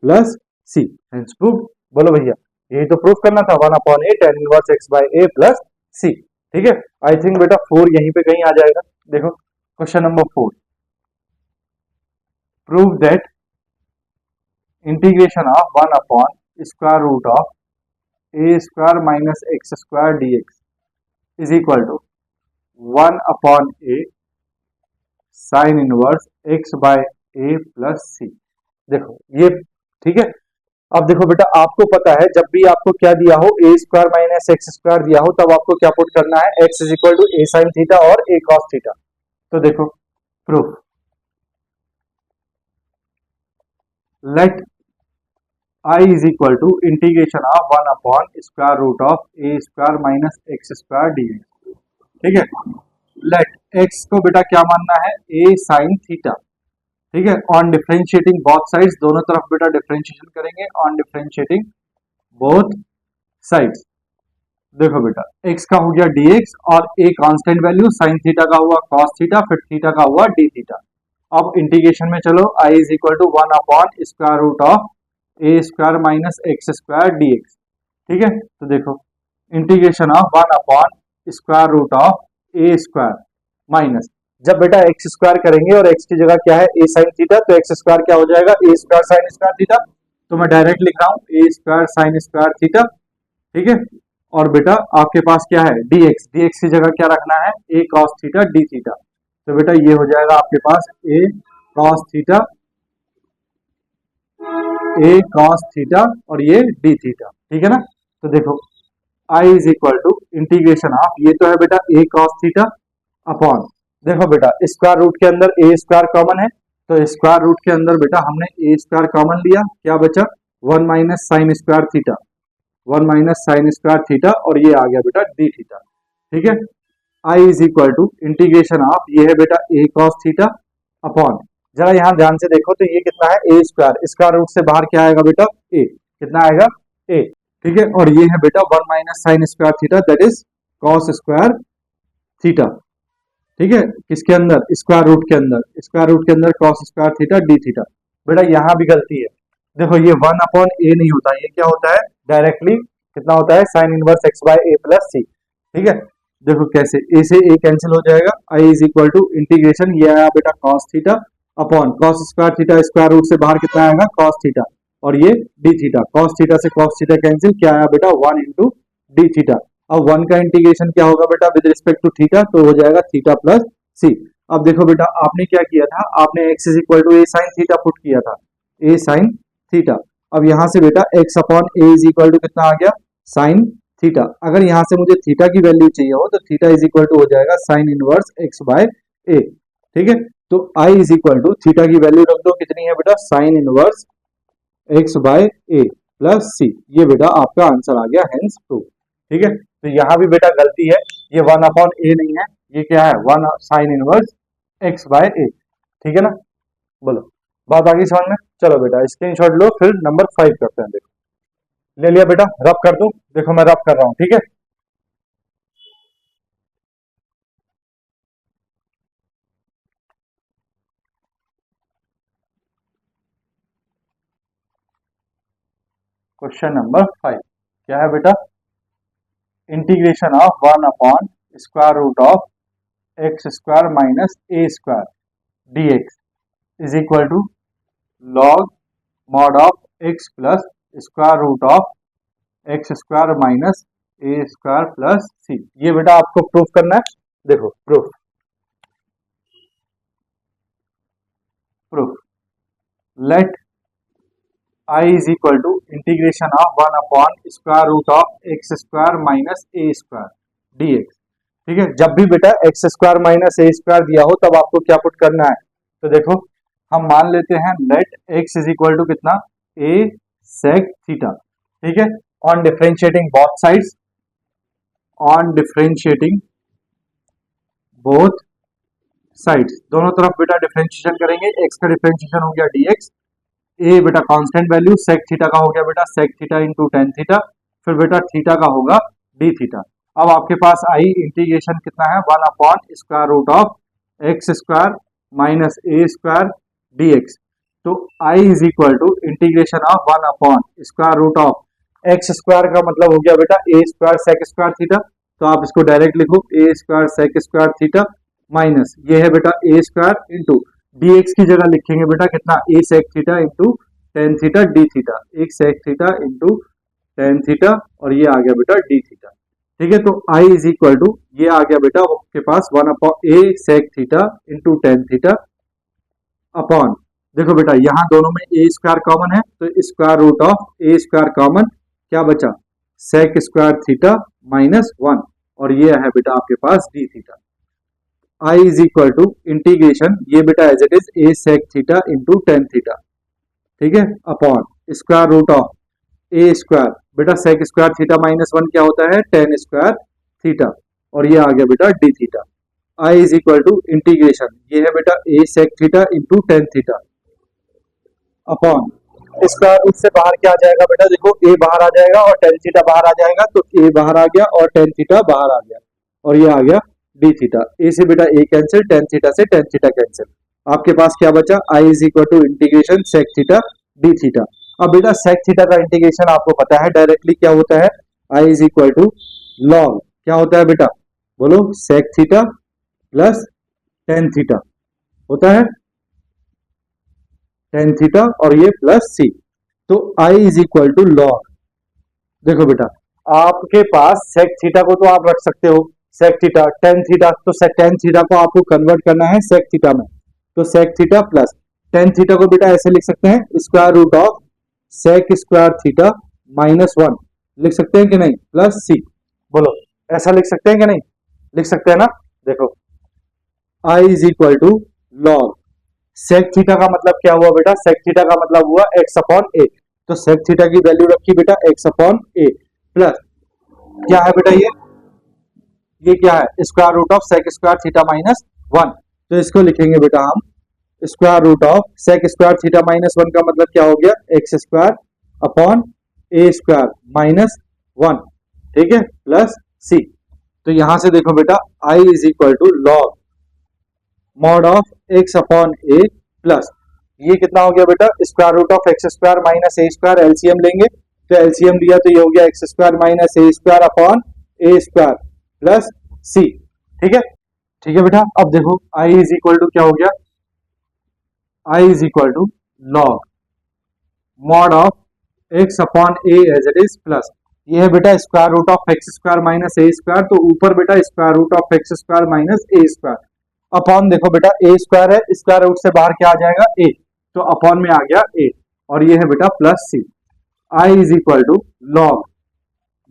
Speaker 1: plus C, hence proved. बोलो भैया यही तो प्रूफ करना था, 1 upon A ten inverse x by a plus सी, ठीक है। आई थिंक बेटा 4 यहीं पे कहीं आ जाएगा। देखो question number 4, prove that integration of 1 upon square root of a square minus x square dx is equal to 1 upon a sine inverse x by a plus सी। देखो ये ठीक है। अब देखो बेटा आपको पता है जब भी आपको क्या दिया हो, a square minus x square दिया हो, तब आपको क्या पुट करना है, x is equal to a sine theta और ए कॉस थीटा। तो देखो proof, let i is equal to integration of 1 upon square root of a square minus x square dx, ठीक है। लेट x को बेटा क्या मानना है, a साइन थीटा, ठीक है, ऑन डिफरेंशिएटिंग बोथ साइड्स, दोनों तरफ बेटा डिफरेंशिएशन करेंगे, ऑन डिफरेंशिएटिंग बोथ साइड्स। देखो बेटा x का हो गया dx और a constant value sign theta का हुआ cos थीटा, फिर थीटा का हुआ d थीटा। अब इंटीग्रेशन में चलो, i is equal to 1 upon square root of a square minus x square dx। ठीक है, तो देखो integration of 1 upon square root of a square minus, जब बेटा एक्स स्क्वायर करेंगे और x की जगह क्या है a साइन थीटा, तो एक्स स्क्वायर क्या हो जाएगा a square sine square theta, तो मैं डायरेक्ट लिख रहा हूँ a square sine square theta. ठीक है, और बेटा आपके पास क्या है dx, dx की जगह क्या रखना है a cos theta d theta, तो बेटा ये हो जाएगा आपके पास a cos theta, a cos theta और ये d थीटा। ठीक है ना, तो देखो i is equal to integration of, ये तो है बेटा a cos थीटा अपॉन, देखो बेटा स्क्वायर रूट के अंदर a स्क्वायर कॉमन है, तो स्क्वायर रूट के अंदर बेटा हमने a स्क्वायर कॉमन लिया, क्या बचा 1 minus sine square theta, 1 minus sine square theta और ये आ गया बेटा डी थीटा। ठीक है, I is equal to integration of, ये है बेटा ए कॉस थीटा अपॉन, जरा यहाँ ध्यान से देखो तो ये कितना है ए स्क्वायर, स्क्वायर रूट से बाहर क्या आएगा बेटा ए, कितना आएगा ए। ठीक है, और ये है बेटा 1 minus sine square theta that is cos square theta. ठीक है, किसके अंदर स्क्वायर रूट के अंदर, स्क्वायर रूट के अंदर cos square theta d theta. बेटा यहाँ भी गलती है, देखो ये 1 अपॉन ए नहीं होता, ये क्या होता है डायरेक्टली कितना होता है sine inverse x by a plus सी। ठीक है, देखो कैसे ए से ए कैंसिल हो जाएगा, I is equal to integration, ये आया बेटा cos theta upon cos square theta, square root से बाहर कितना आएगा कॉस थीटा और ये डी थीटा, कॉस थीटा से कॉस थीटा कैंसिल, क्या आया बेटा 1 इंटू डी थीटा। अब 1 का इंटीग्रेशन क्या होगा बेटा विद रिस्पेक्ट टू थीटा, तो हो जाएगा थीटा प्लस सी। अब देखो बेटा आपने क्या किया था, आपने x is equal to a sine theta put किया था, ए साइन थीटा। अब यहां से बेटा x upon a is equal to कितना आ गया साइन थीटा, अगर यहां से मुझे थीटा की वैल्यू चाहिए हो तो थीटा इज इक्वल टू हो जाएगा sine inverse x by a. ठीक है, तो i is equal to theta की वैल्यू रख दो, कितनी है बेटा sine inverse x by a plus सी, ये बेटा आपका आंसर आ गया हेंस ट्रू। ठीक है, तो यहां भी बेटा गलती है, ये 1 अपॉन ए नहीं है, ये क्या है 1 sign inverse x by a. ठीक है ना, बोलो बात आगे समझ में। चलो बेटा स्क्रीनशॉट लो, फिर नंबर 5 करते हैं। देखो ले लिया बेटा, रब कर दूं, देखो मैं रब कर रहा हूं। ठीक है, क्वेश्चन नंबर 5 क्या है बेटा, integration of 1 upon square root of x square minus a square d x is equal to log mod of x plus square root of x square minus a square plus सी। ये बेटा आपको प्रूफ करना है, देखो proof let I is equal to integration of 1 upon square root of x square minus a square d x. ठीक है, जब भी बेटा x square minus a square दिया हो तब आपको क्या पुट करना है, तो देखो हम मान लेते हैं let x is equal to कितना ए सेक थीटा। ठीक है, on differentiating both sides, on differentiating both sides, दोनों तरफ बेटा डिफरेंशिएशन करेंगे, एक्स का डिफरेंशिएशन हो गया dx, ए बेटा कांस्टेंट वैल्यू सेक थीटा का हो गया बेटा sec theta into tan theta, फिर बेटा थीटा का होगा डी थीटा। अब आपके पास आई इंटीग्रेशन कितना है 1 upon square root of x square minus a square d x, तो I is equal to integration of 1 upon square root of x square का मतलब हो गया बेटा a square sec square theta, तो आप इसको डायरेक्ट लिखो a square sec square theta minus ये है बेटा a square into d x की जगह लिखेंगे बेटा कितना a sec theta into tan theta d theta, एक sec theta into tan theta और ये आ गया बेटा डी थीटा। ठीक है, तो आई इज इक्वल टू ये आ गया बेटा आपके पास 1 upon a sec theta into tan theta upon, देखो बेटा यहाँ दोनों में ए स्क्वायर कॉमन है तो square root of a square common, क्या बचा सेक स्क्वायर थीटा माइनस 1 और ये है बेटा आपके पास d theta. I is equal to integration ये बेटा as it is a sec theta into tan theta, ठीक है, upon square root of a square बेटा सेक स्क्वायर थीटा माइनस 1 क्या होता है टेन स्क्वायर थीटा और ये आ गया बेटा d theta. I is equal to integration ये है बेटा a sec theta into tan theta upon square root से बाहर क्या आ जाएगा बेटा, देखो a बाहर आ जाएगा और टेन थीटा बाहर आ जाएगा, तो a बाहर आ गया और टेन थीटा बाहर आ गया और ये आ गया d थीटा। a से बेटा a कैंसिल, टेन थीटा से टेन थीटा कैंसिल, आपके पास क्या बचा, i is equal to integration sec theta d theta. अब बेटा सेक थीटा का इंटीग्रेशन आपको पता है डायरेक्टली क्या होता है, i is equal to log, क्या होता है बेटा, बोलो, sec theta plus tan theta होता है, टेन थीटा और ये प्लस सी, तो i is equal to log. देखो बेटा आपके पास सेक थीटा को तो आप रख सकते हो सेक थीटा, टेन थीटा, तो टेन थीटा को आपको कन्वर्ट करना है सेक थीटा में, तो sec theta plus tan theta को बेटा ऐसे लिख सकते हैं, square root of sec square theta minus one, लिख सकते हैं कि नहीं, प्लस सी, बोलो ऐसा लिख सकते हैं कि नहीं, लिख सकते हैं ना। देखो i is equal to log sec theta का मतलब क्या हुआ बेटा, सेक थीटा का मतलब हुआ x अपॉन ए, तो सेक थीटा की वैल्यू रखी बेटा x अपॉन ए, प्लस क्या है बेटा ये क्या है, square root of sec square theta minus one, तो इसको लिखेंगे बेटा हम square root of sec square theta minus one का मतलब क्या हो गया, x square upon a square minus one, ठीक है, प्लस सी। तो यहां से देखो बेटा i is equal to log mod of x upon a plus ये कितना हो गया बेटा, square root of x square minus a square, LCM लेंगे तो एलसीएम दिया तो ये हो गया x square minus a square upon a square plus सी, ठीक है बेटा। अब देखो i इज इक्वल टू क्या हो गया, i is equal to log mod of x upon a as it is plus ये है बेटा square root of x square minus a square, तो ऊपर बेटा square root of x square minus a square upon देखो बेटा ए स्क्वायर है, स्क्वायर रूट से बाहर क्या आ जाएगा ए, तो अपॉन में आ गया ए और ये है बेटा plus C. i is equal to log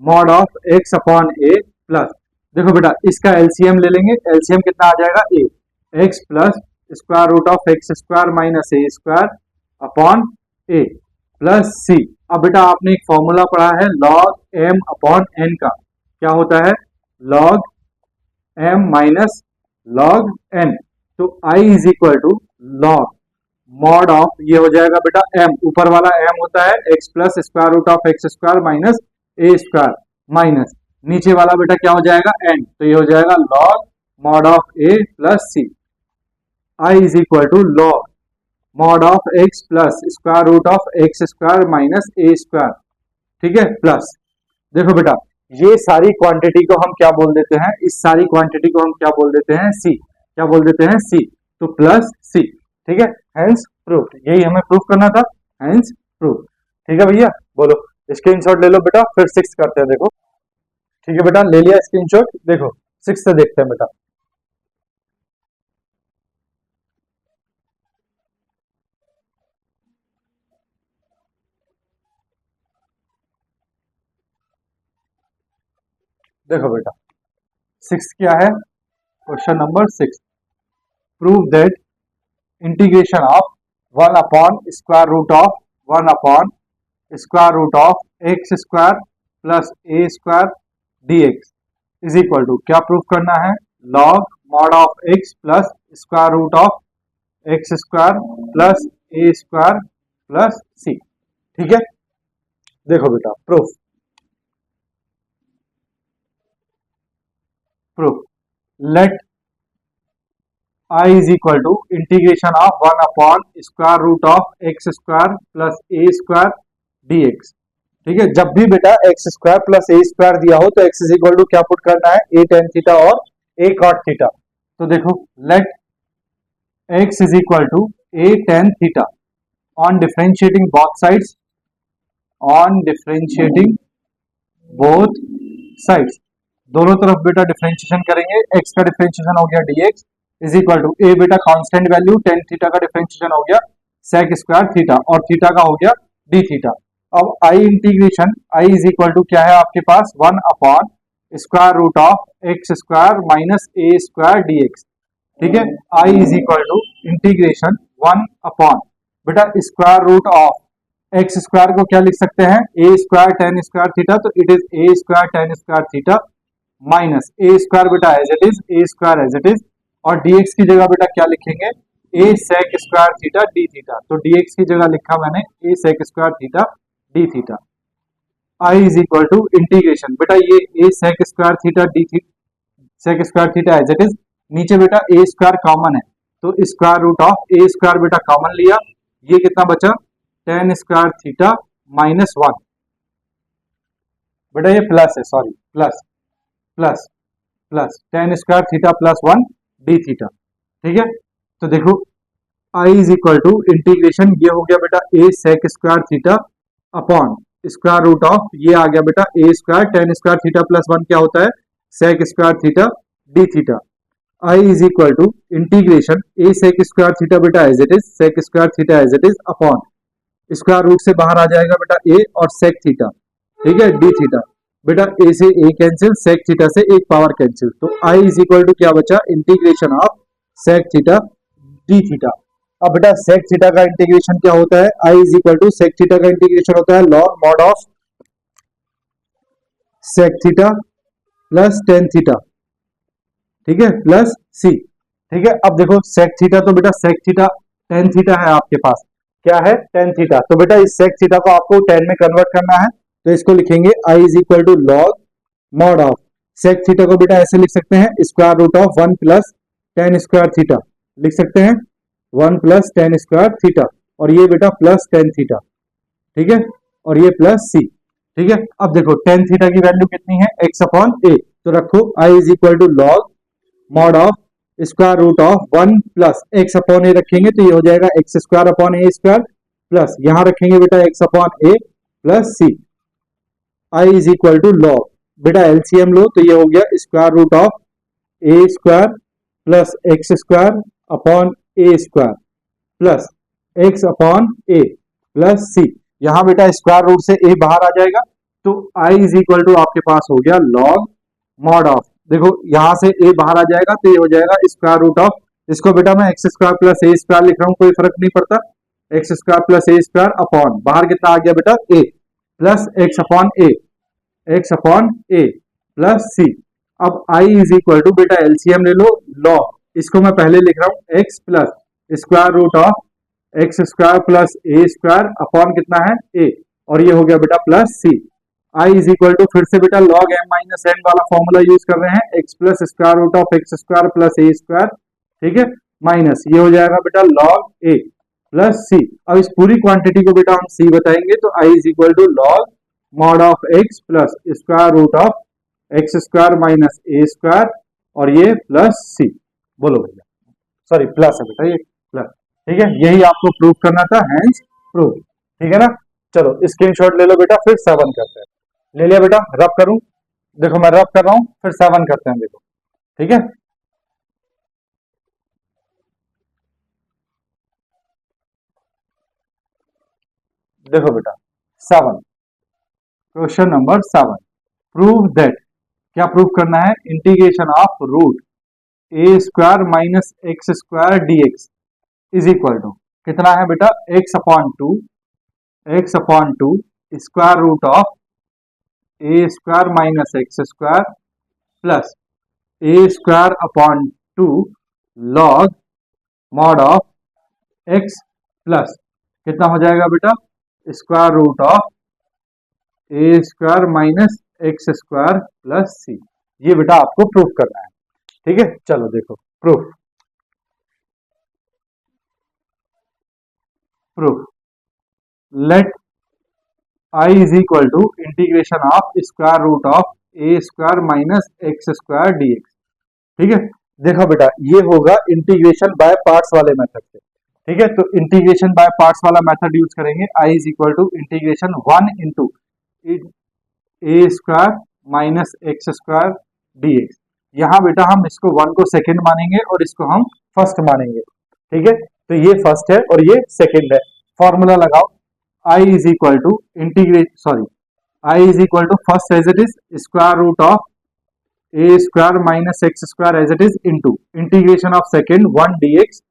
Speaker 1: mod of x upon a plus देखो बेटा इसका एलसीएम ले लेंगे, एलसीएम कितना आ जाएगा a, x plus square root of x square minus a square upon a plus सी। अब बेटा आपने एक फॉर्मूला पढ़ा है लॉग एम अपॉन एन का, क्या होता है log m minus log n, तो i is equal to log mod of ये हो जाएगा बेटा m, ऊपर वाला m होता है x plus square root of x square minus a square minus नीचे वाला बेटा क्या हो जाएगा n, तो ये हो जाएगा log mod of a plus C. i is equal to log mod of x plus square root of x square minus a square, ठीक है, प्लस देखो बेटा ये सारी क्वांटिटी को हम क्या बोल देते हैं, इस सारी क्वांटिटी को हम क्या बोल देते हैं सी, क्या बोल देते हैं सी, तो प्लस सी, ठीक है, हेंस प्रूफ, यही हमें प्रूफ करना था, हेंस प्रूफ, ठीक है भैया, बोलो स्क्रीनशॉट ले लो बेटा, फिर सिक्स करते हैं, देखो ठीक है बेटा ले लिया स्क्रीनशॉट, देखो सिक्स से देखते हैं बेटा। देखो बेटा सिक्स क्या है, question number six, prove that integration of one upon square root of one upon square root of x square plus a square d x is equal to क्या प्रूफ करना है, log mod of x plus square root of x square plus a square plus सी, ठीक है। देखो बेटा proof, proof let i is equal to integration of one upon square root of x square plus a square d x, ठीक है, जब भी बेटा x square plus a square दिया हो तो एक्स इज इक्वल टू क्या पुट करना है, ए टेन थीटा और ए कॉट थीटा, तो देखो let x is equal to a tan theta on differentiating both sides, on differentiating both sides, दोनों तरफ बेटा डिफरेंशिएशन करेंगे, एक्स का डिफरेंशिएशन हो गया dx is equal to a बेटा कांस्टेंट वैल्यू टेन थीटा का डिफरेंशिएशन हो गया सेक स्क्वायर थीटा और थीटा का हो गया डी थीटा। अब I integration I is equal to क्या है आपके पास one upon square root of x square minus a square d x, ठीक है, I is equal to integration one upon बेटा square root of x square को क्या लिख सकते हैं ए स्क्वायर टेन स्क्वायर थीटा, तो it is a square tan square theta minus a square बेटा as it is a square as it is और dx की जगह बेटा क्या लिखेंगे a sec square theta d theta, तो dx की जगह लिखा मैंने a sec square theta d theta. I is equal to integration, बेटा ये a sec square theta d theta sec square theta as it is, नीचे बेटा ए स्क्वायर कॉमन है तो square root of a square बेटा कॉमन लिया, ये कितना बचा tan square theta minus one, बेटा ये प्लस है, sorry plus plus plus tan square theta plus one d theta. ठीक है, तो देखो I is equal to integration, ये हो गया बेटा a sec square theta upon square root of, ये आ गया बेटा a square tan square theta plus one क्या होता है sec square theta d theta. I is equal to integration a sec square theta बेटा as it is, sec square theta as it is upon square root से बाहर आ जाएगा बेटा ए और सेक थीटा, ठीक है डी थीटा, बेटा ए से ए कैंसिल, सेक थीटा से एक पावर कैंसिल, तो आई इज इक्वल टू क्या बचा integration of sec theta d theta. अब बेटा सेक थीटा का इंटीग्रेशन क्या होता है, I is equal to sec theta का इंटीग्रेशन होता है log mod of sec theta plus tan theta, ठीक है प्लस सी। ठीक है, अब देखो सेक थीटा, तो बेटा सेक थीटा टेन थीटा है आपके पास, क्या है टेन थीटा, तो बेटा इस सेक थीटा को आपको टेन में कन्वर्ट करना है, तो इसको लिखेंगे I is equal to log mod of sec theta को बेटा ऐसे लिख सकते हैं square root of one plus tan square theta, लिख सकते हैं one plus tan square theta, और ये बेटा प्लस टेन थीटा, ठीक है, और ये प्लस सी। ठीक है, अब देखो टेन थीटा की वैल्यू कितनी है एक्स अपॉन ए, तो रखो I is equal to log mod of square root of one plus x upon a रखेंगे तो ये हो जाएगा x square upon a square, plus यहां रखेंगे बेटा x upon a plus C. I is equal to log, बेटा एलसीएम लो तो ये हो गया square root of a square plus x square upon a square plus x upon a plus c, यहां बेटा स्क्वायर रूट से ए बाहर आ जाएगा, तो आई इज इक्वल टू आपके पास हो गया लॉग मॉड ऑफ, देखो यहां से ए बाहर आ जाएगा तो ये हो जाएगा स्क्वायर रूट ऑफ, इसको बेटा मैं x square plus a square लिख रहा हूं, कोई फर्क नहीं पड़ता, x square plus a square upon बाहर कितना आ गया बेटा a plus x upon a, x upon a plus सी। अब आई इज इक्वल टू बेटा एलसीएम ले लो लॉग, इसको मैं पहले लिख रहा हूं x plus square root of x square plus a square upon कितना है ए, और ये हो गया बेटा plus C. I is equal to फिर से बेटा लॉग एम माइनस एन वाला फॉर्मूला यूज कर रहे हैं, x plus square root of x square plus a square, ठीक है, माइनस ये हो जाएगा बेटा लॉग ए प्लस सी। अब इस पूरी क्वांटिटी को बेटा हम सी बताएंगे, तो I is equal to log mod of x plus square root of x square minus a square, और ये प्लस सी, बोलो भैया सॉरी प्लस है बेटा ये प्लस, ठीक है, यही आपको प्रूव करना था, हैंस प्रूव, ठीक है ना। चलो स्क्रीनशॉट ले लो बेटा, फिर 7 करते हैं, ले लिया बेटा, रब करूं, देखो मैं रब कर रहा हूं, फिर 7 करते हैं, देखो ठीक है। देखो बेटा 7, क्वेश्चन नंबर 7, प्रूव दैट, क्या प्रूव करना है, integration of root a square minus x square d x is equal to कितना है बेटा x upon two square root of a square minus x square plus a square upon two log mod of x plus कितना हो जाएगा बेटा square root of a square minus x square plus सी। ये बेटा आपको प्रूफ करना है, ठीक है। चलो देखो proof let I is equal to integration of square root of a square minus x square d x, ठीक है। देखो बेटा ये होगा इंटीग्रेशन बाय पार्ट्स वाले मेथड से, ठीक है, तो इंटीग्रेशन बाय पार्ट्स वाला मेथड यूज करेंगे। I is equal to integration 1 into a square minus x square d x, यहाँ बेटा हम इसको 1 को सेकेंड मानेंगे और इसको हम फर्स्ट मानेंगे, ठीक है, तो ये फर्स्ट है और ये सेकेंड है। फॉर्मूला लगाओ, I is equal to I is equal to first as it is square root of a square minus x square as it is into integration of second 1 d x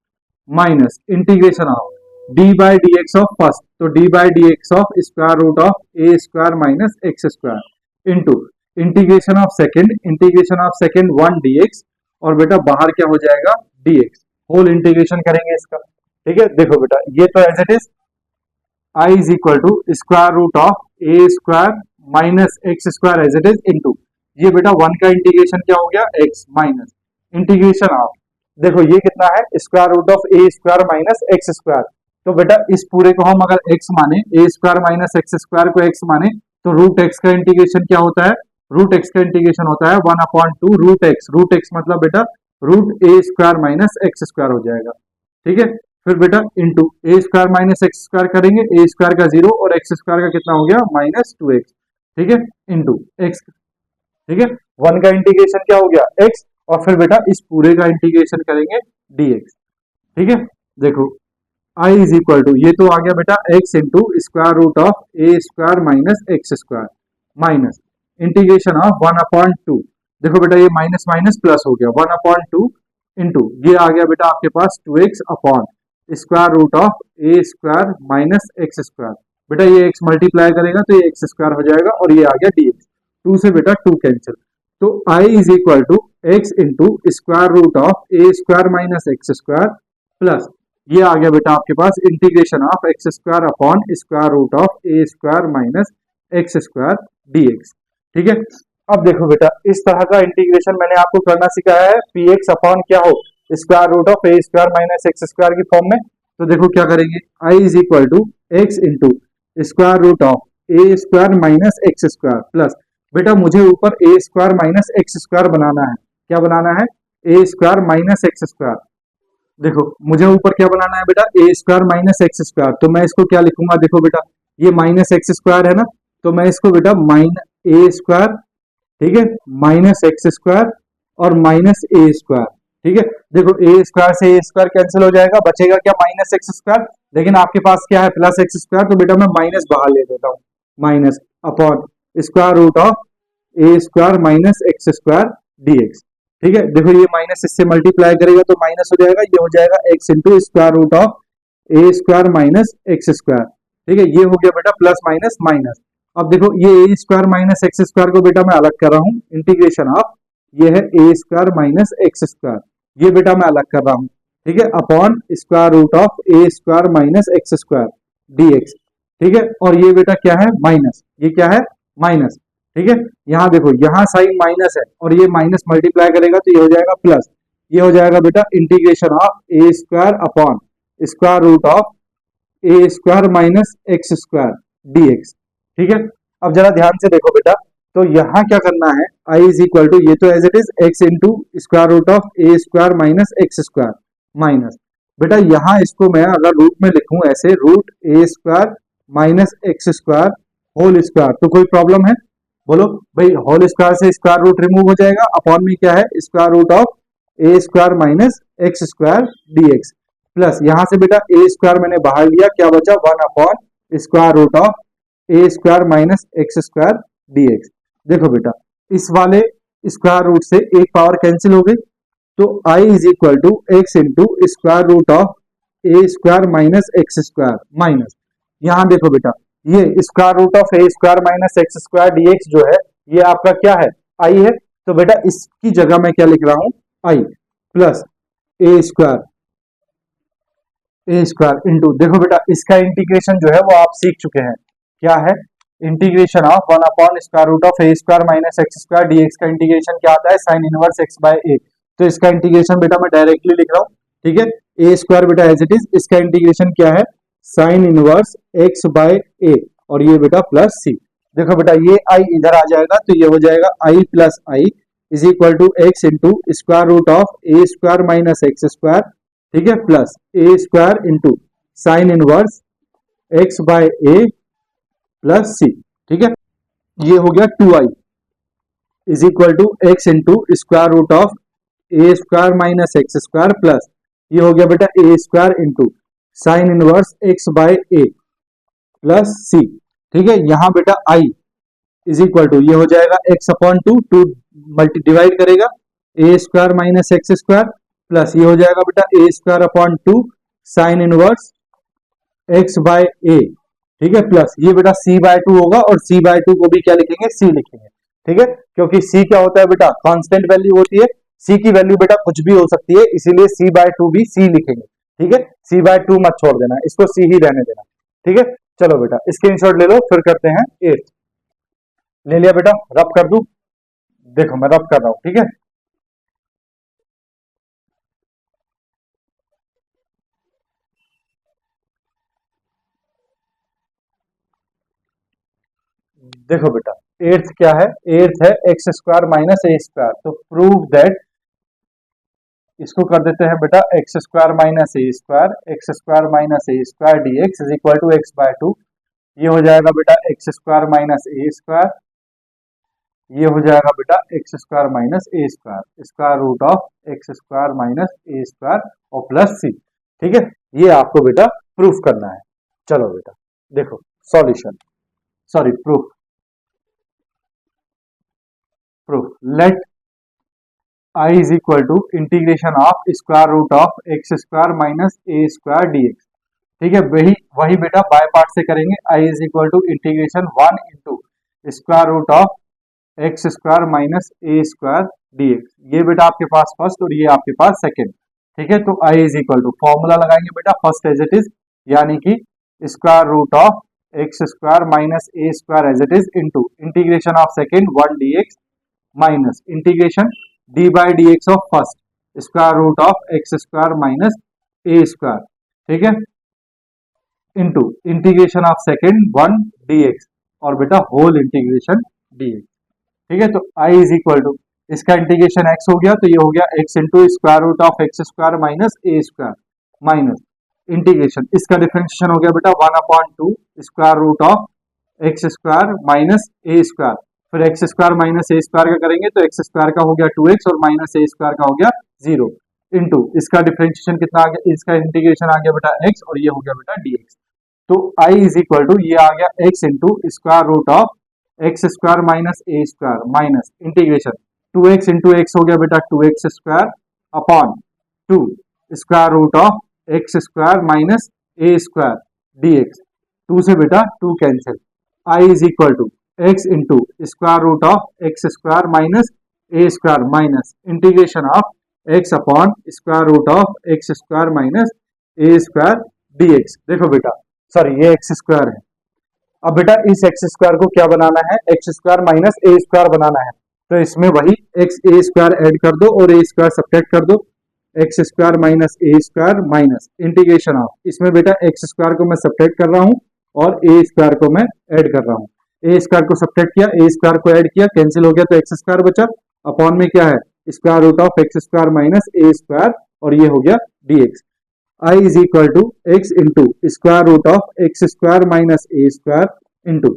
Speaker 1: minus integration of d by d x of first, तो d by d x of square root of a square minus x square into integration of second 1 d x, और बेटा बाहर क्या हो जाएगा डी एक्स, होल इंटीग्रेशन करेंगे इसका। ठीक है, देखो बेटा ये तो as it is I is equal to square root of a square minus x square as it is into, ये बेटा वन का इंटीग्रेशन क्या हो गया एक्स माइनस इंटीग्रेशन ऑफ, देखो ये कितना है square root of a square minus x square. तो बेटा इस पूरे को हम अगर एक्स माने, a square minus x square को एक्स माने, तो रूट एक्स का इंटीग्रेशन क्या होता है, रूट एक्स का इंटीग्रेशन होता है 1/2 रूट एक्स मतलब बेटा root a square minus x square हो जाएगा। ठीक है, फिर बेटा into a square minus x square करेंगे, ए स्क्वायर का 0 और एक्स स्क्वायर का कितना हो गया -2x। ठीक है, इंटू एक्स। ठीक है, वन का इंटीग्रेशन क्या हो गया एक्स, और फिर बेटा इस पूरे का इंटीग्रेशन करेंगे dx। ठीक है, देखो I इज इक्वल टू, ये तो आ गया बेटा x into square root of a square minus x square minus integration of 1/2, देखो बेटा ये माइनस माइनस प्लस हो गया 1/2 इंटू ये आ गया बेटा आपके पास 2x upon square root of a square minus x square. बेटा ये x मल्टीप्लाई करेगा तो ये एक्स स्क्वायर हो जाएगा और ये आ गया dx, 2 से बेटा 2 कैंसिल, तो I is equal to x into square root of a square minus x square plus ये आ गया बेटा आपके पास integration of x square upon square root of a square minus x square dx। ठीक है, अब देखो बेटा इस तरह का इंटीग्रेशन मैंने आपको करना सिखाया है px अपॉन क्या हो square root of a square minus x square की फॉर्म में। तो देखो क्या करेंगे, I is equal to x into square root of a square minus x square plus, बेटा मुझे ऊपर a square minus x square बनाना है, क्या बनाना है a square minus x square. देखो मुझे ऊपर क्या बनाना है बेटा a square minus x square, तो मैं इसको क्या लिखूंगा, देखो बेटा ये माइनस एक्स स्क्वायर है ना, तो मैं इसको बेटा ए स्क्वायर, ठीक है, माइनस एक्स स्क्वायर और माइनस ए स्क्वायर। ठीक है, देखो ए स्क्वायर से ए स्क्वायर कैंसिल हो जाएगा, बचेगा क्या माइनस एक्स स्क्वायर, लेकिन आपके पास क्या है प्लस एक्स स्क्वायर, तो बेटा मैं माइनस बाहर ले देता हूँ, minus upon square root of a square minus x square dx। ठीक है, देखो ये माइनस इससे मल्टीप्लाई करेगा तो माइनस हो जाएगा, ये हो जाएगा x into square root of a square minus x square. ठीक है, ये हो गया बेटा प्लस माइनस माइनस। अब देखो ये ए स्क्वायर माइनस एक्स स्क्वायर को बेटा मैं अलग कर रहा हूँ, इंटीग्रेशन ऑफ ये है a square minus x square, ये बेटा मैं अलग कर रहा हूँ। ठीक है, upon square root of a square minus x square dx। ठीक है, और ये बेटा क्या है माइनस, ये क्या है माइनस। ठीक है, यहाँ देखो यहाँ साइन माइनस है और ये माइनस मल्टीप्लाई करेगा तो ये हो जाएगा प्लस, ये हो जाएगा बेटा integration of a square upon square root of a square minus x square dx। ठीक है, अब जरा ध्यान से देखो बेटा, तो यहाँ क्या करना है I इज इक्वल टू, ये तो as it is x into square root of a square minus x square minus, बेटा यहाँ इसको मैं अगर रूट में लिखूं ऐसे root a square minus x square whole square, तो कोई प्रॉब्लम है, बोलो भाई होल स्क्वायर से स्क्वायर रूट रिमूव हो जाएगा, अपॉन में क्या है square root of a square minus x square dx plus यहाँ से बेटा ए स्क्वायर मैंने बाहर लिया, क्या बचा 1/, square root of a square minus x square dx। देखो बेटा इस वाले स्क्वायर रूट से एक पावर कैंसिल हो गई, तो I is equal to x into square root of a square minus x square minus, यहाँ देखो बेटा ये square root of a square minus x square dx जो है ये आपका क्या है I है, तो बेटा इसकी जगह मैं क्या लिख रहा हूं I plus a square into, देखो बेटा इसका इंटीग्रेशन जो है वो आप सीख चुके हैं, क्या है integration of 1/, square root of a square minus x square dx का इंटीग्रेशन क्या आता है sine inverse x by a। तो इसका इंटीग्रेशन बेटा मैं डायरेक्टली लिख रहा हूँ। ठीक है, ए स्क्वायर बेटा एज इट इज, इसका इंटीग्रेशन क्या है sine inverse x by a और ये बेटा प्लस c। देखो बेटा ये I इधर आ जाएगा तो ये हो जाएगा I plus I is equal to x into square root of a square minus x square, ठीक है, plus a square into sine inverse x by a plus सी। ठीक है, ये हो गया 2i is equal to x into square root of a square minus x square plus ये हो गया बेटा a square into sine inverse x by a plus सी। ठीक है, यहाँ बेटा i इज इक्वल टू ये हो जाएगा x upon two multi divide करेगा a square minus x square plus ये हो जाएगा बेटा a square upon 2 sine inverse x by a. ठीक है, प्लस ये बेटा c बाय 2 होगा और c बाय 2 को भी क्या लिखेंगे c लिखेंगे। ठीक है, क्योंकि c क्या होता है बेटा कांस्टेंट वैल्यू होती है, सी की वैल्यू बेटा कुछ भी हो सकती है, इसीलिए सी बाय टू भी सी लिखेंगे, ठीक है। सी बाय टू मत छोड़ देना, इसको सी ही रहने देना, ठीक है। चलो बेटा स्क्रीनशॉट ले लो, फिर करते हैं एट। ले लिया बेटा, रब कर दूं, देखो मैं रब कर रहा हूं, ठीक है। देखो बेटा एट्थ क्या है, एट्थ है x square minus a square, तो प्रूव दैट, इसको कर देते हैं बेटा x square minus a square, x square minus a square d x is equal to x by two. ये हो जाएगा बेटा x square minus a square, ये हो जाएगा बेटा x square minus a square, square root of x square minus a square और प्लस सी, ठीक है। ये आपको बेटा प्रूफ करना है। चलो बेटा देखो solution, sorry proof, proof let I is equal to integration of square root of x square minus a square d x, ठीक है। वही वही बेटा बाय पार्ट से करेंगे। I is equal to integration one into square root of x square minus a square d x, ये बेटा आपके पास फर्स्ट और ये आपके पास सेकेंड, ठीक है। तो I is equal to formula लगाएंगे बेटा फर्स्ट एज इट इज, यानी कि square root of x square minus a square as it is into integration of second one d x minus integration d by d x of first square root of x square minus a square, ठीक है, into integration of second one d x और बेटा होल इंटीग्रेशन डी एक्स, ठीक है। तो आई इज इक्वल टू, इसका इंटीग्रेशन एक्स हो गया तो ये हो गया x into square root of x square minus a square minus integration, इसका डिफरेंशिएशन हो गया बेटा one upon two square root of x square minus a square, फिर x square minus a square का करेंगे तो एक्स स्क्वायर का हो गया टू एक्स और माइनस ए स्क्वायर का हो गया जीरो, इंटू इसका डिफरेंशिएशन कितना आ गया, इसका इंटीग्रेशन आ गया बेटा एक्स और ये हो गया बेटा डी एक्स। तो आई इज इक्वल टू ये आ गया x into square root of x square minus a square minus integration two x into x हो गया बेटा two x square upon two square root of x square minus a square d x, two से बेटा two cancel, I is equal to x into square root of x square minus a square minus integration of x upon square root of x square minus a square d x. देखो बेटा सॉरी ये एक्स स्क्वायर है, अब बेटा इस एक्स स्क्वायर को क्या बनाना है, x square minus a square बनाना है, तो इसमें वही एक्स ए स्क्वायर ऐड कर दो और ए स्क्वायर सब्ट्रैक्ट कर दो, x square minus a square minus integration of, इसमें बेटा एक्स स्क्वायर को मैं सब्ट्रैक्ट कर रहा हूँ और ए स्क्वायर को मैं ऐड कर रहा हूँ, ए स्क्वायर को सब्ट्रैक्ट किया, ए स्क्वायर को ऐड किया, कैंसिल हो गया तो एक्स स्क्वायर बचा, अपॉन में क्या है square root of x square minus a square और ये हो गया d x. I is equal to x into square root of x square minus a square into,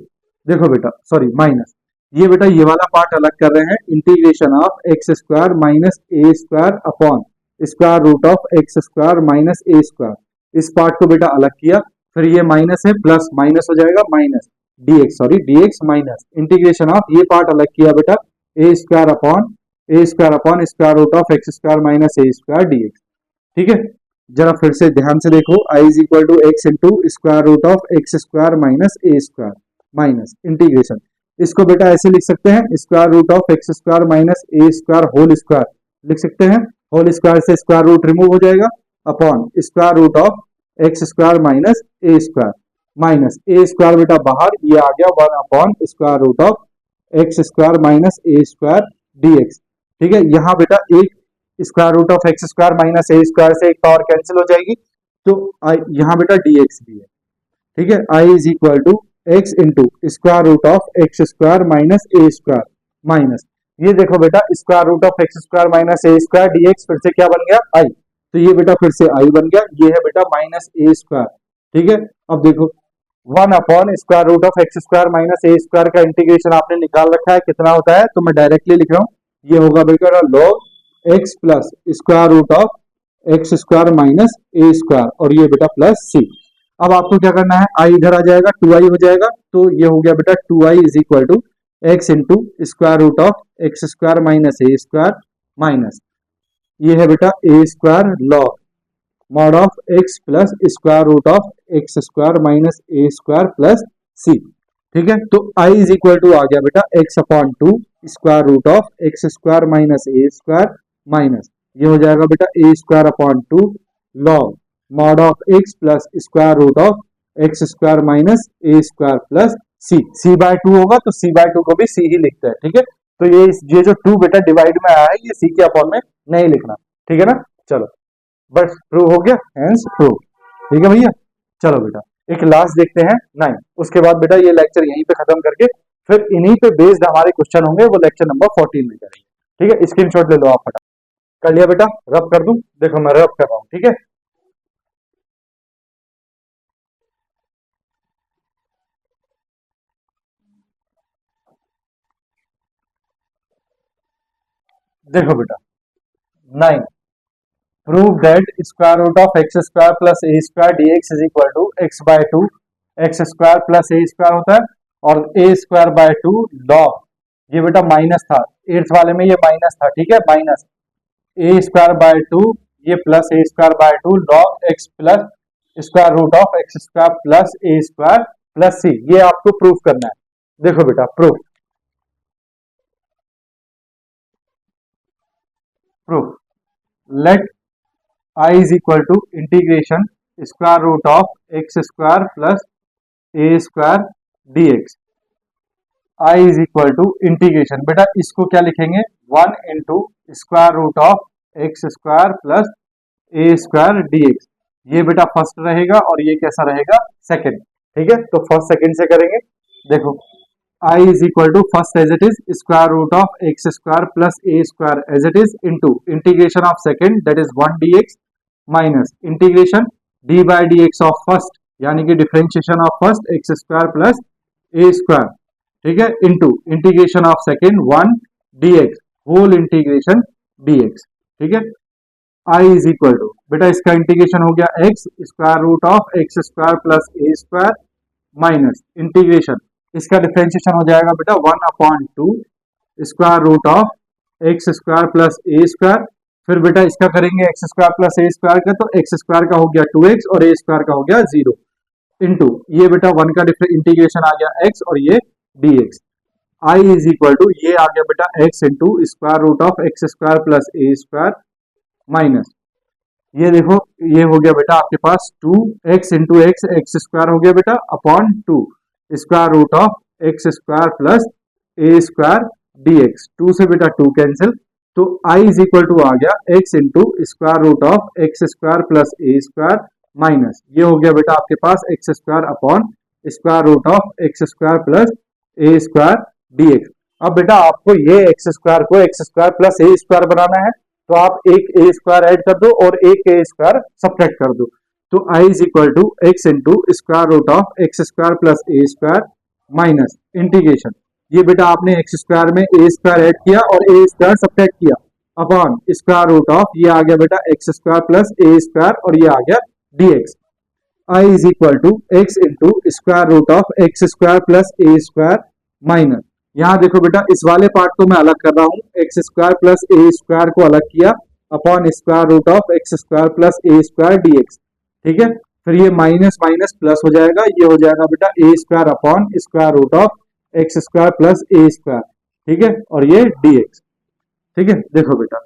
Speaker 1: देखो बेटा सॉरी माइनस, ये बेटा ये वाला पार्ट अलग कर रहे हैं, integration of x square minus a square upon square root of x square minus a square, इस पार्ट को बेटा अलग किया, फिर ये माइनस है प्लस माइनस हो जाएगा minus d x, sorry d x minus integration of, ये पार्ट अलग किया बेटा a square upon square root of x square minus a square d x, ठीक है। जरा फिर से ध्यान से देखो, I is equal to x into square root of x square minus a square minus integration, इसको बेटा ऐसे लिख सकते हैं square root of x square minus a square whole square लिख सकते हैं, होल स्क्वायर से स्क्वायर रूट रिमूव हो जाएगा upon square root of x square minus a square minus a square बेटा बाहर, ये आ गया one upon square root of x square minus a square d x, ठीक है। यहाँ बेटा एक square root of x square minus a square से एक पावर कैंसिल हो जाएगी, तो यहाँ बेटा डी एक्स भी है, ठीक है। I is equal to x into square root of x square minus a square minus, ये देखो बेटा square root of x square minus a square d x फिर से क्या बन गया आई, तो ये बेटा फिर से आई बन गया, ये है बेटा माइनस ए स्क्वायर, ठीक है। अब देखो one upon square root of x square minus a square का इंटीग्रेशन आपने निकाल रखा है कितना होता है, तो मैं डायरेक्टली लिख रहा हूँ, ये होगा बेटा log x plus square root of x square minus a square और ये बेटा प्लस सी। अब आपको क्या करना है, आई इधर आ जाएगा, टू आई हो जाएगा, तो ये हो गया बेटा two I is equal to x into square root of x square minus a square minus, ये है बेटा a square log mod of x plus square root of x square minus a square plus सी, ठीक है। तो आई इज इक्वल टू आ गया बेटा x upon two square root of x square minus a square minus ये हो जाएगा बेटा a square upon 2 log mod of x plus square root of x square minus a square plus c by 2 होगा तो सी बाय 2 को भी सी ही लिखता है, ठीक है। तो ये जो 2 बेटा डिवाइड में आया है ये सी के अपॉन में नहीं लिखना, ठीक है ना। चलो बस प्रूव हो गया, हेंस प्रूव, ठीक है भैया। चलो बेटा एक लास्ट देखते हैं 9, उसके बाद बेटा ये लेक्चर यहीं पे खत्म करके फिर इन्हीं पे बेस्ड हमारे क्वेश्चन होंगे, वो लेक्चर नंबर 14 में करेंगे, ठीक है। स्क्रीनशॉट ले लो आप फटाफट। कर लिया बेटा, रब कर दूं, देखो मैं रब कर रहा हूं, ठीक है। देखो बेटा 9, prove that square root of x square plus a square d x is equal to x by 2 x square plus a square होता है और ए स्क्वायर बाय 2 लॉग, ये बेटा माइनस था, एट्थ वाले में ये माइनस था, ठीक है, माइनस ए स्क्वायर बाय 2 ये plus a square by 2 log x plus square root of x square plus a square plus सी, ये आपको प्रूफ करना है। देखो बेटा proof proof let I is equal to integration square root of x square plus a square dx। I is equal to integration, बेटा इसको क्या लिखेंगे 1 into square root of x square plus a square dx। ये बेटा फर्स्ट रहेगा और ये कैसा रहेगा सेकंड, ठीक है। तो फर्स्ट सेकंड से करेंगे, देखो I is equal to first as it is square root of x square plus a square as it is into integration of second that is 1 dx minus integration d by d x of first यानी कि differentiation of first x square plus a square, ठीक है, into integration of second 1 d x whole integration d x, ठीक है। आई इज इक्वल टू बेटा इसका इंटीग्रेशन हो गया x square root of x square plus a square minus integration इसका डिफरेंशिएशन हो जाएगा बेटा 1/2 square root of x square plus a square, फिर बेटा इसका करेंगे x square plus a square का, तो एक्स स्क्वायर का हो गया 2x और ए स्क्वायर का हो गया 0 इंटू ये बेटा 1 का इंटीग्रेशन आ गया x और ये dx। I is equal to ये आ गया बेटा x into square root of x square plus a square minus ये देखो ये हो गया बेटा आपके पास 2x इंटू एक्स स्क्वायर हो गया बेटा upon 2 square root of x square plus a square dx। 2 से बेटा 2 कैंसिल, तो I इज इक्वल टू आ गया x into square root of x square plus a square minus ये हो गया बेटा आपके पास x square upon square root of x square plus a square dx। अब बेटा आपको ये एक्स स्क्वायर को x square plus a square बनाना है, तो आप एक ए स्क्वायर ऐड कर दो और एक ए स्क्वायर सब्ट्रैक्ट कर दो, तो I is equal to x into square root of x square plus a square minus integration ये बेटा आपने एक्स स्क्वायर में ए स्क्वायर ऐड किया और ए स्क्वायर सब्ट्रैक्ट किया अपॉन स्क्वायर रूट ऑफ ये आ गया बेटा x square plus a square और ये आ गया dx। I is equal to x into square root of x square plus a square minus यहाँ देखो बेटा इस वाले पार्ट को मैं अलग कर रहा हूँ, x square plus a square को अलग किया upon square root of x square plus a square dx, ठीक है। फिर ये माइनस माइनस प्लस हो जाएगा, ये हो जाएगा बेटा a square upon square root of x square plus a square, ठीक है, और ये dx, ठीक है। देखो बेटा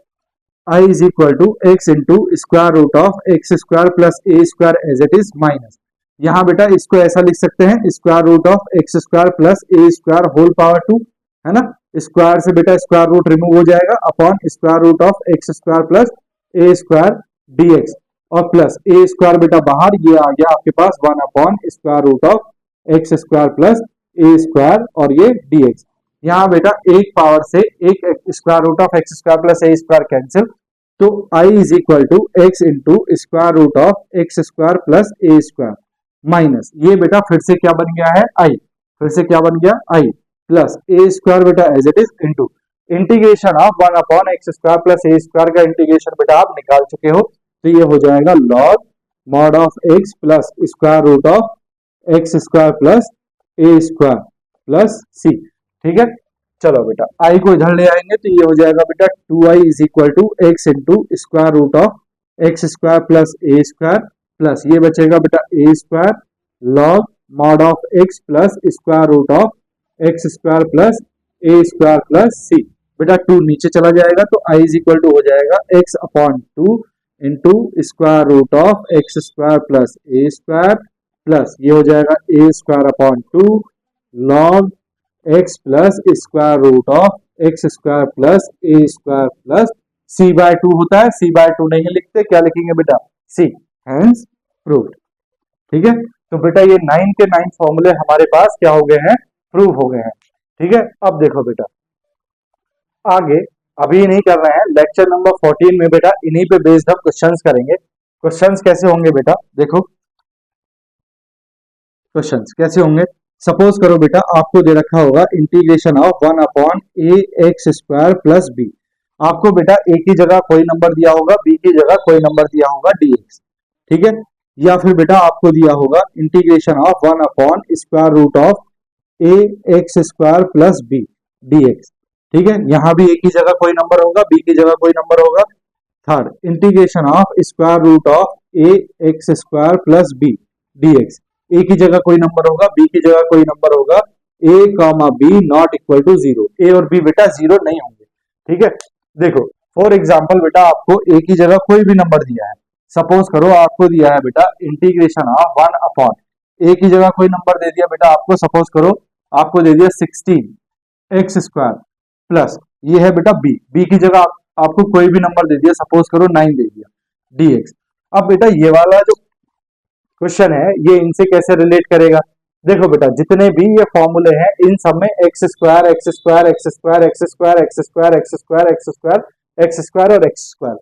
Speaker 1: I is equal to x into square root of x square plus a square as it is minus यहाँ बेटा इसको ऐसा लिख सकते हैं square root of x square plus a square whole power 2 है ना, स्क्वायर से बेटा स्क्वायर रूट रिमूव हो जाएगा upon square root of x square plus a square dx और प्लस ए स्क्वायर बेटा बाहर ये आ गया आपके पास 1 upon square root of x square plus a square और ये dx। यहाँ बेटा एक पावर से एक square root of x square plus a square cancel, तो I is equal to x into square root of x square plus a square minus ये बेटा फिर से क्या बन गया है I, फिर से क्या बन गया I प्लस ए स्क्वायर बेटा as it is into integration of 1 upon x square plus a square का इंटीग्रेशन बेटा आप निकाल चुके हो, तो ये हो जाएगा log mod of x plus square root of x square plus a square plus सी, ठीक है। चलो बेटा आई को इधर ले आएंगे तो ये हो जाएगा बेटा 2i is equal to x into square root of x square plus a square plus ये बचेगा बेटा a square log mod of x plus square root of x square plus a square plus c. बेटा 2 नीचे चला जाएगा तो i इज इक्वल टू हो जाएगा x upon 2 into square root of x square plus a square plus ये हो जाएगा a square upon 2 log x plus square root of x square plus a square plus c by 2 होता है, सी बाय 2 नहीं लिखते, क्या लिखेंगे बेटा सी, हेंस प्रूव्ड। ठीक है, तो बेटा ये 9 के 9 फॉर्मूले हमारे पास क्या हो गए हैं, प्रूव हो गए हैं। ठीक है, अब देखो बेटा आगे, अभी नहीं कर रहे हैं, लेक्चर नंबर 14 में बेटा इन्हीं पे बेस्ड हम क्वेश्चंस करेंगे। क्वेश्चंस कैसे होंगे बेटा, देखो क्वेश्चंस कैसे होंगे। सपोज करो बेटा आपको दे रखा होगा integration of 1 upon a x square plus b. आपको बेटा ए की जगह कोई नंबर दिया होगा, बी की जगह कोई नंबर दिया होगा dx। ठीक है, या फिर बेटा आपको दिया होगा integration of 1 upon square root of a x square plus b dx। ठीक है, यहां भी ए की जगह कोई नंबर होगा, बी की जगह कोई नंबर होगा। Third, integration of square root of a x square plus b dx। A की जगह कोई नंबर होगा, बी की जगह कोई नंबर होगा, a comma b not equal to 0। A और बी बेटा 0 नहीं होंगे। ठीक है, देखो फॉर एग्जाम्पल बेटा आपको ए की जगह कोई भी नंबर दिया है, सपोज करो आपको दिया है बेटा इंटीग्रेशन ऑफ 1 अपॉन, ए की जगह कोई नंबर दे दिया बेटा आपको, सपोज करो आपको दे दिया 16 एक्स स्क्वायर प्लस ये है बेटा बी, बी की जगह आपको कोई भी नंबर दे दिया, सपोज करो 9 दे दिया dx। अब बेटा ये वाला जो क्वेश्चन है ये इनसे कैसे रिलेट करेगा, देखो बेटा जितने भी ये फॉर्मूले हैं इन सब में x square x square x square x square x square x square x square x square और एक्स स्क्वायर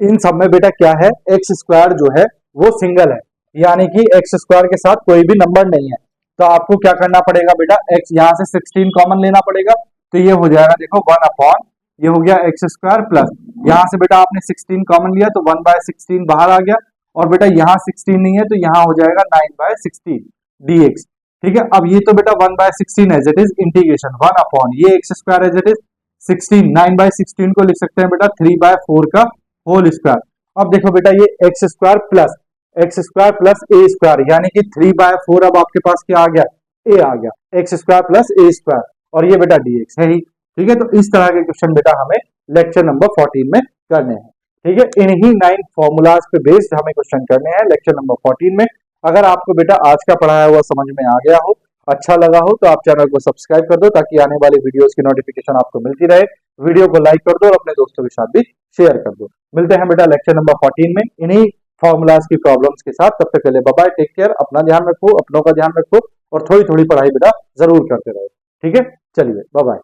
Speaker 1: इन सब में बेटा क्या है, एक्स स्क्वायर जो है वो सिंगल है, यानी कि एक्स स्क्वायर के साथ कोई भी नंबर नहीं है। तो आपको क्या करना पड़ेगा बेटा, एक्स यहां से 16 कॉमन लेना पड़ेगा, तो ये हो जाएगा देखो 1 अपॉन, ये हो गया एक्स स्क्वायर प्लस यहां से बेटा आपने 16 कॉमन लिया तो 1/16 बाहर आ गया, और बेटा यहाँ 16 नहीं है तो यहाँ हो जाएगा 9/16 dx। ठीक है, अब ये तो बेटा 1/16 as it is integration 1 upon ये x square as it is 16, 9/16 को लिख सकते हैं बेटा 3/4 का होल स्क्वायर। अब देखो बेटा ये x square plus a square, यानी कि 3/4 अब आपके पास क्या आ गया, ए आ गया, x square plus a square, और ये बेटा dx है ही। ठीक है, तो इस तरह के क्वेश्चन बेटा हमें लेक्चर नंबर 14 में करने हैं। ठीक है, इन्हीं 9 फॉर्मूलाज पे बेस्ड हमें क्वेश्चन करने हैं लेक्चर नंबर 14 में। अगर आपको बेटा आज का पढ़ाया हुआ समझ में आ गया हो, अच्छा लगा हो, तो आप चैनल को सब्सक्राइब कर दो ताकि आने वाली वीडियोस की नोटिफिकेशन आपको मिलती रहे। वीडियो को लाइक कर दो और अपने दोस्तों के साथ भी शेयर कर दो। मिलते हैं बेटा लेक्चर नंबर 14 में इन्हीं फॉर्मूलाज की प्रॉब्लम्स के साथ। तब तक के लिए बाय बाय, टेक केयर, अपना ध्यान रखो, अपनों का ध्यान रखो, और थोड़ी थोड़ी पढ़ाई बेटा जरूर करते रहो। ठीक है, चलिए बाय बाय।